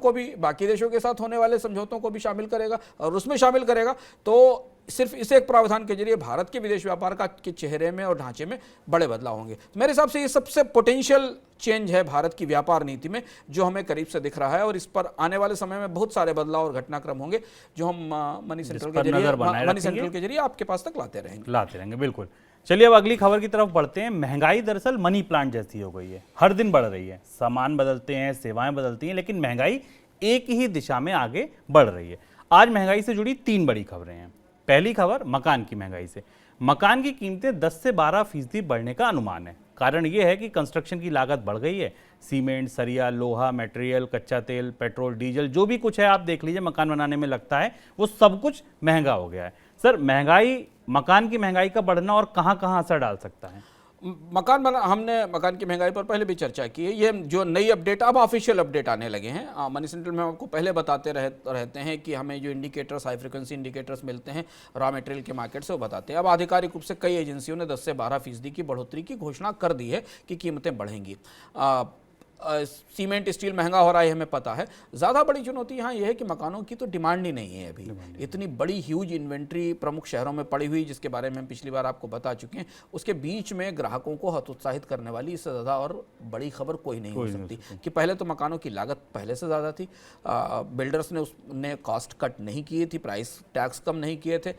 के साथ होने वाले समझौतों को भी शामिल करेगा और उसमें शामिल करेगा? तो सिर्फ इसे एक प्रावधान के जरिए भारत के विदेश व्यापार के चेहरे में और ढांचे में बड़े बदलाव होंगे। तो मेरे हिसाब से ये सबसे पोटेंशियल चेंज है भारत की व्यापार नीति में जो हमें करीब से दिख रहा है, और इस पर आने वाले समय में बहुत सारे बदलाव और घटनाक्रम होंगे जो हम मनी सेंट्रल के जरिए आपके पास तक लाते रहेंगे। बिल्कुल। चलिए अब अगली खबर की तरफ बढ़ते हैं। महंगाई दरअसल मनी प्लांट जैसी हो गई है, हर दिन बढ़ रही है। सामान बदलते हैं, सेवाएं बदलती हैं, लेकिन महंगाई एक ही दिशा में आगे बढ़ रही है। आज महंगाई से जुड़ी 3 बड़ी खबरें हैं। पहली खबर मकान की महंगाई से। मकान की कीमतें 10 से 12% बढ़ने का अनुमान है। कारण यह है कि कंस्ट्रक्शन की लागत बढ़ गई है। सीमेंट, सरिया, लोहा, मटेरियल, कच्चा तेल, पेट्रोल, डीजल, जो भी कुछ है आप देख लीजिए मकान बनाने में लगता है, वो सब कुछ महंगा हो गया है। सर, मकान की महंगाई का बढ़ना और कहां-कहां असर डाल सकता है? मकान बना, हमने मकान की महंगाई पर पहले भी चर्चा की है। ये जो नई अपडेट, अब ऑफिशियल अपडेट आने लगे हैं। मनी सेंट्रल में आपको पहले बताते रहते हैं कि हमें जो इंडिकेटर्स, हाई फ्रिक्वेंसी इंडिकेटर्स मिलते हैं रॉ मटेरियल के मार्केट से, वो बताते हैं। अब आधिकारिक रूप से कई एजेंसियों ने 10 से 12% की बढ़ोतरी की घोषणा कर दी है कि कीमतें बढ़ेंगी। सीमेंट स्टील महंगा हो रहा है, हमें पता है। ज़्यादा बड़ी चुनौती यहाँ यह है कि मकानों की तो डिमांड ही नहीं है अभी। इतनी बड़ी ह्यूज इन्वेंट्री प्रमुख शहरों में पड़ी हुई, जिसके बारे में हम पिछली बार आपको बता चुके हैं, उसके बीच में ग्राहकों को हतोत्साहित करने वाली इससे ज़्यादा और बड़ी खबर कोई नहीं हो सकती कि पहले तो मकानों की लागत पहले से ज़्यादा थी, बिल्डर्स ने उसने कॉस्ट कट नहीं किए थी, प्राइस टैक्स कम नहीं किए थे,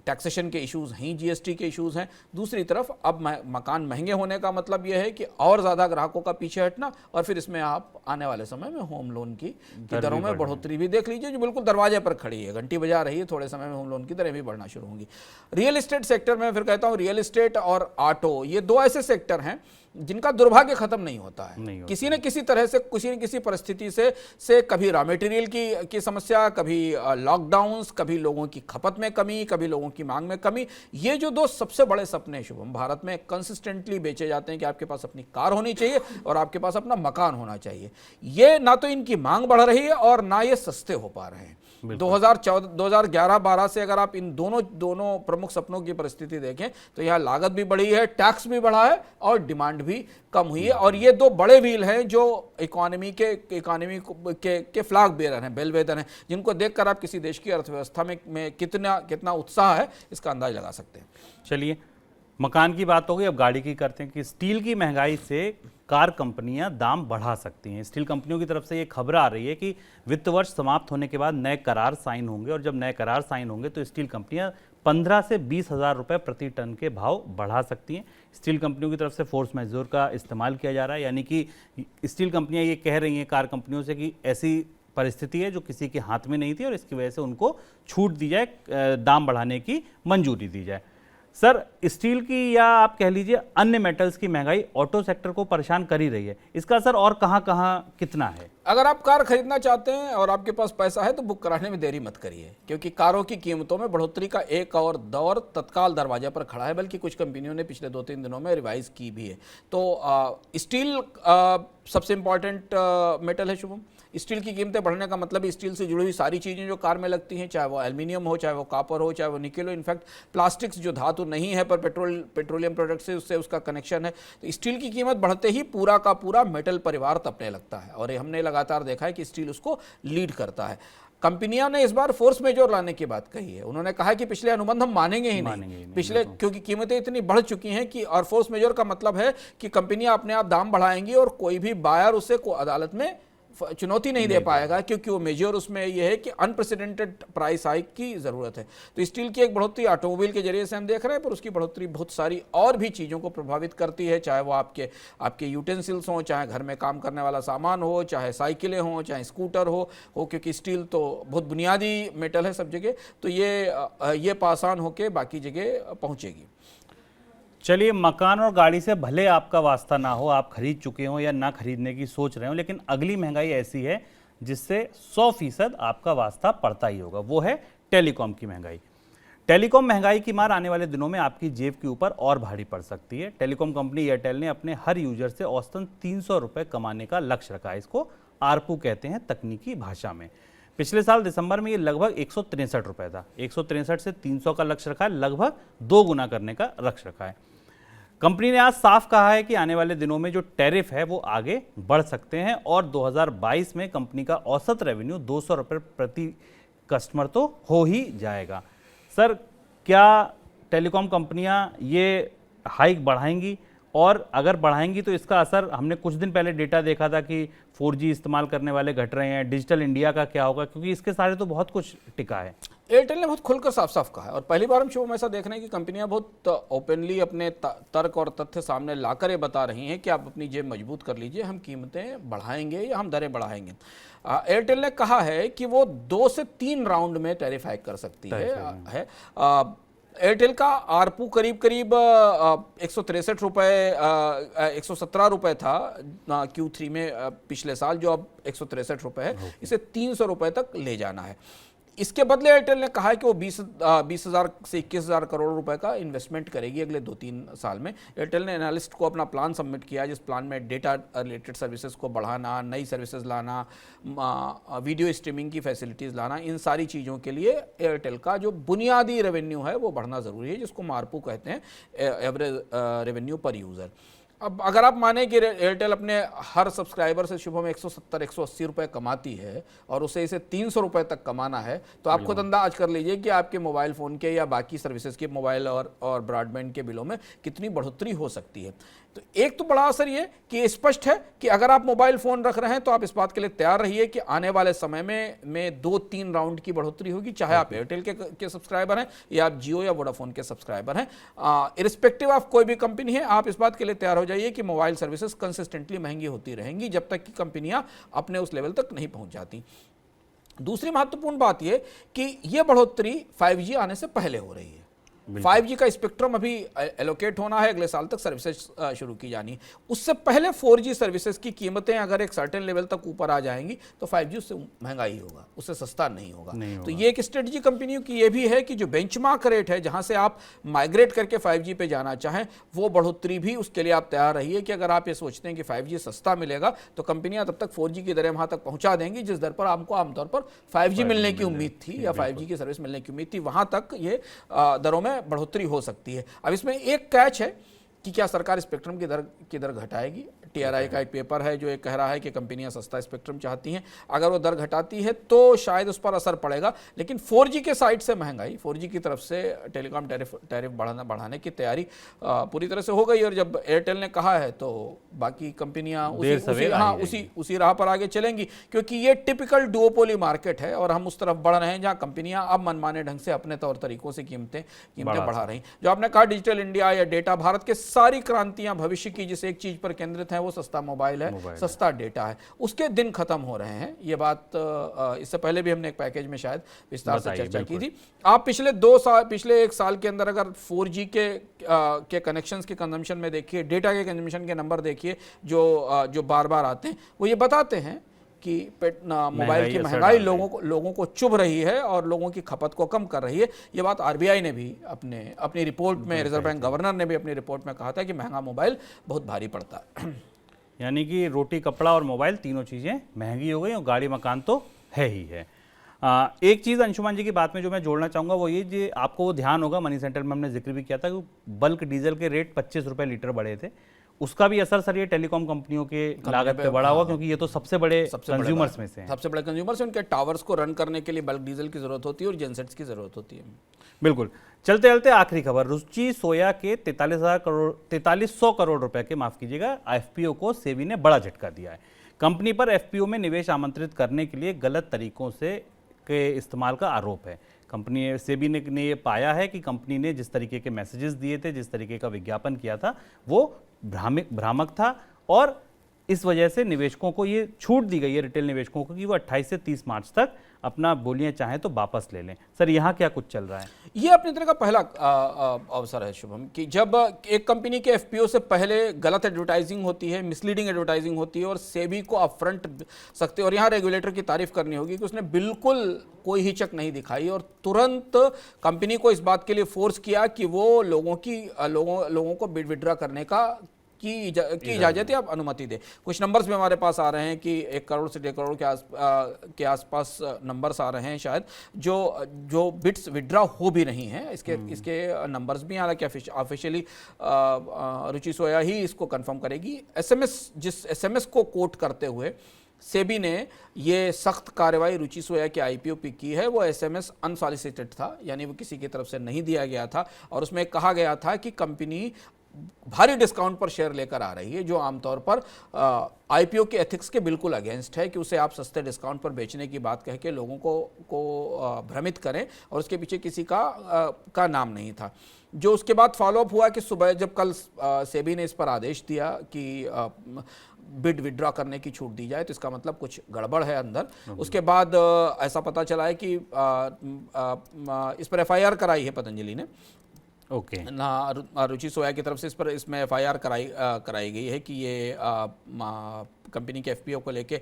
टैक्सेशन के इश्यूज़ हैं, जीएसटी के इश्यूज़ हैं। दूसरी तरफ अब मकान महंगे होने का मतलब यह है कि और ज़्यादा ग्राहकों का पीछे हटना, और फिर इसमें आप आने वाले समय में होम लोन की दरों में बढ़ोतरी भी देख लीजिए, जो बिल्कुल दरवाजे पर खड़ी है, घंटी बजा रही है। थोड़े समय में होम लोन की दरें भी बढ़ना शुरू होंगी। रियल एस्टेट सेक्टर में फिर कहता हूँ, रियल एस्टेट और ऑटो, ये दो ऐसे सेक्टर हैं जिनका दुर्भाग्य खत्म नहीं होता है। किसी न किसी तरह से, किसी न किसी परिस्थिति से कभी रॉ मटेरियल की समस्या, कभी लॉकडाउन्स, कभी लोगों की खपत में कमी, कभी लोगों की मांग में कमी। ये जो दो सबसे बड़े सपने शुभम भारत में कंसिस्टेंटली बेचे जाते हैं कि आपके पास अपनी कार होनी चाहिए और आपके पास अपना मकान होना चाहिए, ये ना तो इनकी मांग बढ़ रही है और ना ये सस्ते हो पा रहे हैं। 2011-12 से अगर आप इन दोनों प्रमुख सपनों की परिस्थिति देखें तो यहाँ लागत भी बढ़ी है, टैक्स भी बढ़ा है और डिमांड भी कम हुई है। और ये दो बड़े व्हील हैं जो इकोनॉमी के फ्लैग बेरर हैं, बेल वेदर हैं, जिनको देखकर आप किसी देश की अर्थव्यवस्था में कितना उत्साह है इसका अंदाज लगा सकते हैं। चलिए, मकान की बात हो गई, अब गाड़ी की करते हैं कि स्टील की महंगाई से कार कंपनियां दाम बढ़ा सकती हैं। स्टील कंपनियों की तरफ से ये खबर आ रही है कि वित्त वर्ष समाप्त होने के बाद नए करार साइन होंगे, और जब नए करार साइन होंगे तो स्टील कंपनियां 15 से 20 हज़ार रुपये प्रति टन के भाव बढ़ा सकती हैं। स्टील कंपनियों की तरफ से फोर्स मेजोर का इस्तेमाल किया जा रहा है, यानी कि स्टील कंपनियां ये कह रही हैं कार कंपनियों से कि ऐसी परिस्थिति है जो किसी के हाथ में नहीं थी और इसकी वजह से उनको छूट दी जाए, दाम बढ़ाने की मंजूरी दी जाए। सर, स्टील की या आप कह लीजिए अन्य मेटल्स की महंगाई ऑटो सेक्टर को परेशान कर ही रही है, इसका असर और कहां कितना है? अगर आप कार खरीदना चाहते हैं और आपके पास पैसा है तो बुक कराने में देरी मत करिए, क्योंकि कारों की कीमतों में बढ़ोतरी का एक और दौर तत्काल दरवाजे पर खड़ा है, बल्कि कुछ कंपनियों ने पिछले 2-3 दिनों में रिवाइज की भी है। तो स्टील सबसे इंपॉर्टेंट मेटल है शुभम। स्टील की कीमतें बढ़ने का मतलब स्टील से जुड़ी हुई सारी चीज़ें जो कार में लगती हैं, चाहे वो एल्युमिनियम हो, चाहे वो कॉपर हो, चाहे वो निकेल हो, इनफैक्ट प्लास्टिक्स जो धातु नहीं है पर पेट्रोलियम प्रोडक्ट से उससे उसका कनेक्शन है, तो स्टील की कीमत बढ़ते ही पूरा का पूरा मेटल परिवार तपने लगता है। और ये हमने लगातार देखा है कि स्टील उसको लीड करता है। कंपनियों ने इस बार फोर्स मेजोर लाने की बात कही है। उन्होंने कहा कि पिछले अनुबंध हम मानेंगे ही नहीं पिछले, क्योंकि कीमतें इतनी बढ़ चुकी हैं कि, और फोर्स मेजोर का मतलब है कि कंपनियां अपने आप दाम बढ़ाएंगी और कोई भी बायर उसे अदालत में चुनौती नहीं दे पाएगा, क्योंकि वो मेजर उसमें यह है कि अनप्रेसिडेंटेड प्राइस हाइक की जरूरत है। तो स्टील की एक बढ़ोतरी ऑटोमोबाइल के जरिए से हम देख रहे हैं, पर उसकी बढ़ोतरी बहुत सारी और भी चीज़ों को प्रभावित करती है, चाहे वो आपके यूटेंसिल्स हों, चाहे घर में काम करने वाला सामान हो, चाहे साइकिलें हों, चाहे स्कूटर हो, क्योंकि स्टील तो बहुत बुनियादी मेटल है सब जगह, तो ये पास ऑन होकर बाकी जगह पहुँचेगी। चलिए, मकान और गाड़ी से भले आपका वास्ता ना हो, आप खरीद चुके हो या ना खरीदने की सोच रहे हो, लेकिन अगली महंगाई ऐसी है जिससे 100% आपका वास्ता पड़ता ही होगा, वो है टेलीकॉम की महंगाई। टेलीकॉम महंगाई की मार आने वाले दिनों में आपकी जेब के ऊपर और भारी पड़ सकती है। टेलीकॉम कंपनी एयरटेल ने अपने हर यूजर से औसतन 300 रुपये कमाने का लक्ष्य रखा है। इसको आरपू कहते हैं तकनीकी भाषा में। पिछले साल दिसंबर में ये लगभग 163 रुपये था। 163 से 300 का लक्ष्य रखा है, लगभग 2 गुना करने का लक्ष्य रखा है। कंपनी ने आज साफ कहा है कि आने वाले दिनों में जो टैरिफ है वो आगे बढ़ सकते हैं और 2022 में कंपनी का औसत रेवेन्यू 200 रुपये प्रति कस्टमर तो हो ही जाएगा। सर, क्या टेलीकॉम कंपनियां ये हाइक बढ़ाएंगी, और अगर बढ़ाएंगी तो इसका असर, हमने कुछ दिन पहले डेटा देखा था कि 4G इस्तेमाल करने वाले घट रहे हैं, डिजिटल इंडिया का क्या होगा, क्योंकि इसके सारे तो बहुत कुछ टिका है। एयरटेल ने बहुत खुलकर साफ साफ कहा है, और पहली बार हम शो में ऐसा देख रहे हैं कि कंपनियां बहुत ओपनली अपने तर्क और तथ्य सामने लाकर ये बता रही हैं कि आप अपनी जेब मजबूत कर लीजिए, हम कीमतें बढ़ाएंगे या हम दरें बढ़ाएंगे। एयरटेल ने कहा है कि वो 2 से 3 राउंड में टैरिफ हाइक कर सकती है। एयरटेल का आरपू करीब 163 रुपये, 117 रुपये था Q3 में पिछले साल, जो अब 163 रुपये है। इसे 300 रुपये तक ले जाना है। इसके बदले एयरटेल ने कहा है कि वो 20,000 से 21,000 करोड़ रुपए का इन्वेस्टमेंट करेगी अगले 2-3 साल में। एयरटेल ने एनालिस्ट को अपना प्लान सबमिट किया, जिस प्लान में डेटा रिलेटेड सर्विसेज को बढ़ाना, नई सर्विसेज लाना, वीडियो स्ट्रीमिंग की फैसिलिटीज़ लाना, इन सारी चीज़ों के लिए एयरटेल का जो बुनियादी रेवेन्यू है वो बढ़ना ज़रूरी है, जिसको मारपू कहते हैं, एवरेज रेवेन्यू पर यूज़र। अब अगर आप माने कि एयरटेल अपने हर सब्सक्राइबर से शुभ में 170-180 रुपये कमाती है और उसे इसे 300 रुपये तक कमाना है, तो आप खुद अंदाज कर लीजिए कि आपके मोबाइल फ़ोन के या बाकी सर्विसेज के मोबाइल और ब्रॉडबैंड के बिलों में कितनी बढ़ोतरी हो सकती है। तो एक तो बड़ा असर ये कि स्पष्ट है कि अगर आप मोबाइल फ़ोन रख रहे हैं तो आप इस बात के लिए तैयार रहिए कि आने वाले समय में 2-3 राउंड की बढ़ोतरी होगी, चाहे आप एयरटेल के सब्सक्राइबर हैं या आप जियो या वोडाफोन के सब्सक्राइबर हैं। इरिस्पेक्टिव ऑफ कोई भी कंपनी है, आप इस बात के लिए तैयार हो जाइए कि मोबाइल सर्विसेज कंसिस्टेंटली महंगी होती रहेंगी जब तक कि कंपनियां अपने उस लेवल तक नहीं पहुंच जाती। दूसरी महत्वपूर्ण बात यह कि यह बढ़ोतरी 5G आने से पहले हो रही है। 5G का स्पेक्ट्रम अभी एलोकेट होना है, अगले साल तक सर्विसेज शुरू की जानी है। उससे पहले 4G सर्विसेज की कीमतें अगर एक सर्टेन लेवल तक ऊपर आ जाएंगी तो 5G उससे महंगा ही होगा, उससे सस्ता नहीं होगा। तो ये एक स्ट्रेटजी कंपनियों की ये भी है कि जो बेंचमार्क रेट है जहां से आप माइग्रेट करके 5G पे जाना चाहें, वो बढ़ोतरी भी उसके लिए आप तैयार रहिए कि अगर आप ये सोचते हैं कि 5G सस्ता मिलेगा तो कंपनियां तब तक 4G की दरें वहां तक पहुंचा देंगी जिस दर पर आपको आमतौर पर 5G मिलने की उम्मीद थी या 5G की सर्विस मिलने की उम्मीद थी, वहां तक ये दरों में बढ़ोतरी हो सकती है। अब इसमें एक कैच है कि क्या सरकार स्पेक्ट्रम की दर घटाएगी। TRI का एक पेपर है जो ये कह रहा है कि कंपनियां सस्ता स्पेक्ट्रम चाहती हैं, अगर वो दर घटाती है तो शायद उस पर असर पड़ेगा, लेकिन 4G के साइड से महंगाई, 4G की तरफ से टेलीकॉम टैरिफ बढ़ाने की तैयारी पूरी तरह से हो गई, और जब एयरटेल ने कहा है तो बाकी कंपनियां उसी राह पर आगे चलेंगी, क्योंकि ये टिपिकल डुओपोली मार्केट है और हम उस तरफ बढ़ रहे हैं जहां कंपनियां अब मनमाने ढंग से अपने तौर तरीकों से कीमतें बढ़ा रही। जो आपने कहा डिजिटल इंडिया या डेटा, भारत के सारी क्रांतियां भविष्य की जिस एक चीज पर केंद्रित है वो सस्ता मोबाइल है, सस्ता डेटा है, उसके दिन खत्म हो रहे हैं। ये बात इससे पहले भी हमने एक पैकेज में शायद विस्तार से चर्चा की थी। आप पिछले 1 साल के अंदर अगर 4G के कनेक्शंस के कंजम्पशन में देखिए, डेटा के कंजम्पशन के नंबर देखिए जो बार बार आते हैं, वो ये बताते हैं कि मोबाइल की महंगाई लोगों को चुभ रही है और लोगों की खपत को कम कर रही है। ये बात RBI ने भी अपनी रिपोर्ट में, रिजर्व बैंक गवर्नर ने भी अपनी रिपोर्ट में कहा था कि महंगा मोबाइल बहुत भारी पड़ता है। यानी कि रोटी कपड़ा और मोबाइल तीनों चीज़ें महंगी हो गई और गाड़ी मकान तो है ही है। एक चीज़ अंशुमान जी की बात में जो मैं जोड़ना चाहूँगा वो ये, जी आपको वो ध्यान होगा, मनी सेंटर में हमने जिक्र भी किया था कि बल्क डीजल के रेट 25 रुपये लीटर बढ़े थे, उसका भी असर सर ये टेलीकॉम कंपनियों के लागत पे बढ़ा हुआ, क्योंकि ये तो सबसे बड़े कंज्यूमर्स में से हैं। सबसे बड़े कंज्यूमर्स हैं, उनके टावर्स को रन करने के लिए बल्क डीजल की जरूरत होती है और जेनसेट्स की जरूरत होती है। बिल्कुल। चलते चलते आखिरी खबर, रुचि सोया के 4300 करोड़ रुपए के, माफ कीजिएगा, FPO को सेबी ने बड़ा झटका दिया है। कंपनी पर FPO में निवेश आमंत्रित करने के लिए गलत तरीकों से के इस्तेमाल का आरोप है। कंपनी सेबी ने ये पाया है कि कंपनी ने जिस तरीके के मैसेजेस दिए थे, जिस तरीके का विज्ञापन किया था, वो भ्रामक था और इस वजह से निवेशकों को ये छूट दी गई है, रिटेल निवेशकों को, कि वो 28 से 30 मार्च तक अपना बोलिए चाहें तो वापस ले लें। सर यहाँ क्या कुछ चल रहा है? ये अपनी तरह का पहला अवसर है शुभम, कि जब एक कंपनी के FPO से पहले गलत एडवर्टाइजिंग होती है, मिसलीडिंग एडवर्टाइजिंग होती है और सेबी को अपफ्रंट सकते, और यहाँ रेगुलेटर की तारीफ करनी होगी कि उसने बिल्कुल कोई हिचक नहीं दिखाई और तुरंत कंपनी को इस बात के लिए फोर्स किया कि वो लोगों को विड्रॉ करने की इजाजत या अनुमति दे। कुछ नंबर्स भी हमारे पास आ रहे हैं कि 1 करोड़ से 1.5 करोड़ के आसपास नंबर्स आ रहे हैं शायद, जो बिट्स विड्रॉ हो भी नहीं है। इसके नंबर्स भी, हालांकि ऑफिशियली रुचि सोया ही इसको कंफर्म करेगी। जिस SMS को कोट करते हुए सेबी ने ये सख्त कार्रवाई रुचि सोया के IPO पे की है, वो SMS अनसॉलिसिटेड था, यानी वो किसी की तरफ से नहीं दिया गया था, और उसमें कहा गया था कि कंपनी भारी डिस्काउंट पर शेयर लेकर आ रही है, जो आमतौर पर IPO के एथिक्स के बिल्कुल अगेंस्ट है, कि उसे आप सस्ते डिस्काउंट पर बेचने की बात कह के लोगों को भ्रमित करें, और उसके पीछे किसी का नाम नहीं था। जो उसके बाद फॉलोअप हुआ कि सुबह जब कल सेबी ने इस पर आदेश दिया कि बिड विड्रॉ करने की छूट दी जाए, तो इसका मतलब कुछ गड़बड़ है अंदर। उसके बाद ऐसा पता चला है कि इस पर FIR कराई है पतंजलि ने। ना रुचि सोया की तरफ से इसमें FIR कराई गई है कि ये कंपनी के FPO को लेके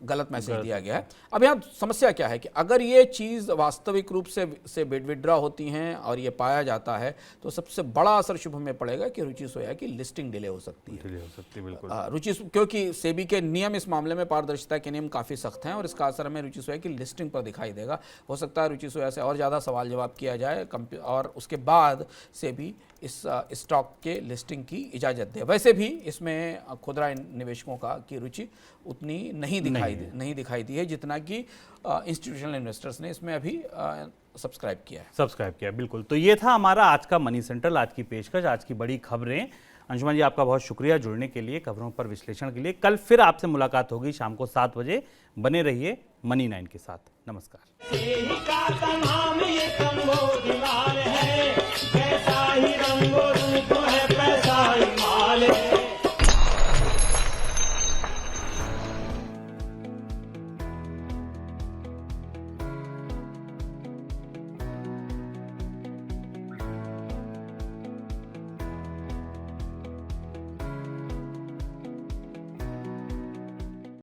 गलत मैसेज दिया गया है। अब यहाँ समस्या क्या है कि अगर ये चीज़ वास्तविक रूप से विड्रॉ होती हैं और ये पाया जाता है तो सबसे बड़ा असर शुभ में पड़ेगा कि रुचि सोया की लिस्टिंग डिले हो सकती है। हो सकती है, बिल्कुल। क्योंकि सेबी के नियम इस मामले में, पारदर्शिता के नियम काफ़ी सख्त हैं और इसका असर हमें रुचि सोया की लिस्टिंग पर दिखाई देगा। हो सकता है रुचि सोया से और ज़्यादा सवाल जवाब किया जाए और उसके बाद सेबी इस स्टॉक के लिस्टिंग की इजाज़त दे। वैसे भी इसमें खुदरा निवेशकों का की रुचि उतनी नहीं दिखाई दी है जितना कि इंस्टीट्यूशनल इन्वेस्टर्स ने इसमें अभी सब्सक्राइब किया है। बिल्कुल। तो ये था हमारा आज का मनी सेंट्रल, आज की पेशकश, आज की बड़ी खबरें। अंशुमान जी, आपका बहुत शुक्रिया जुड़ने के लिए, खबरों पर विश्लेषण के लिए। कल फिर आपसे मुलाकात होगी शाम को 7 बजे। बने रहिए मनी 9 के साथ। नमस्कार। यही का तमाम ये कमोद लाल है, कैसा ही रंगो रूप है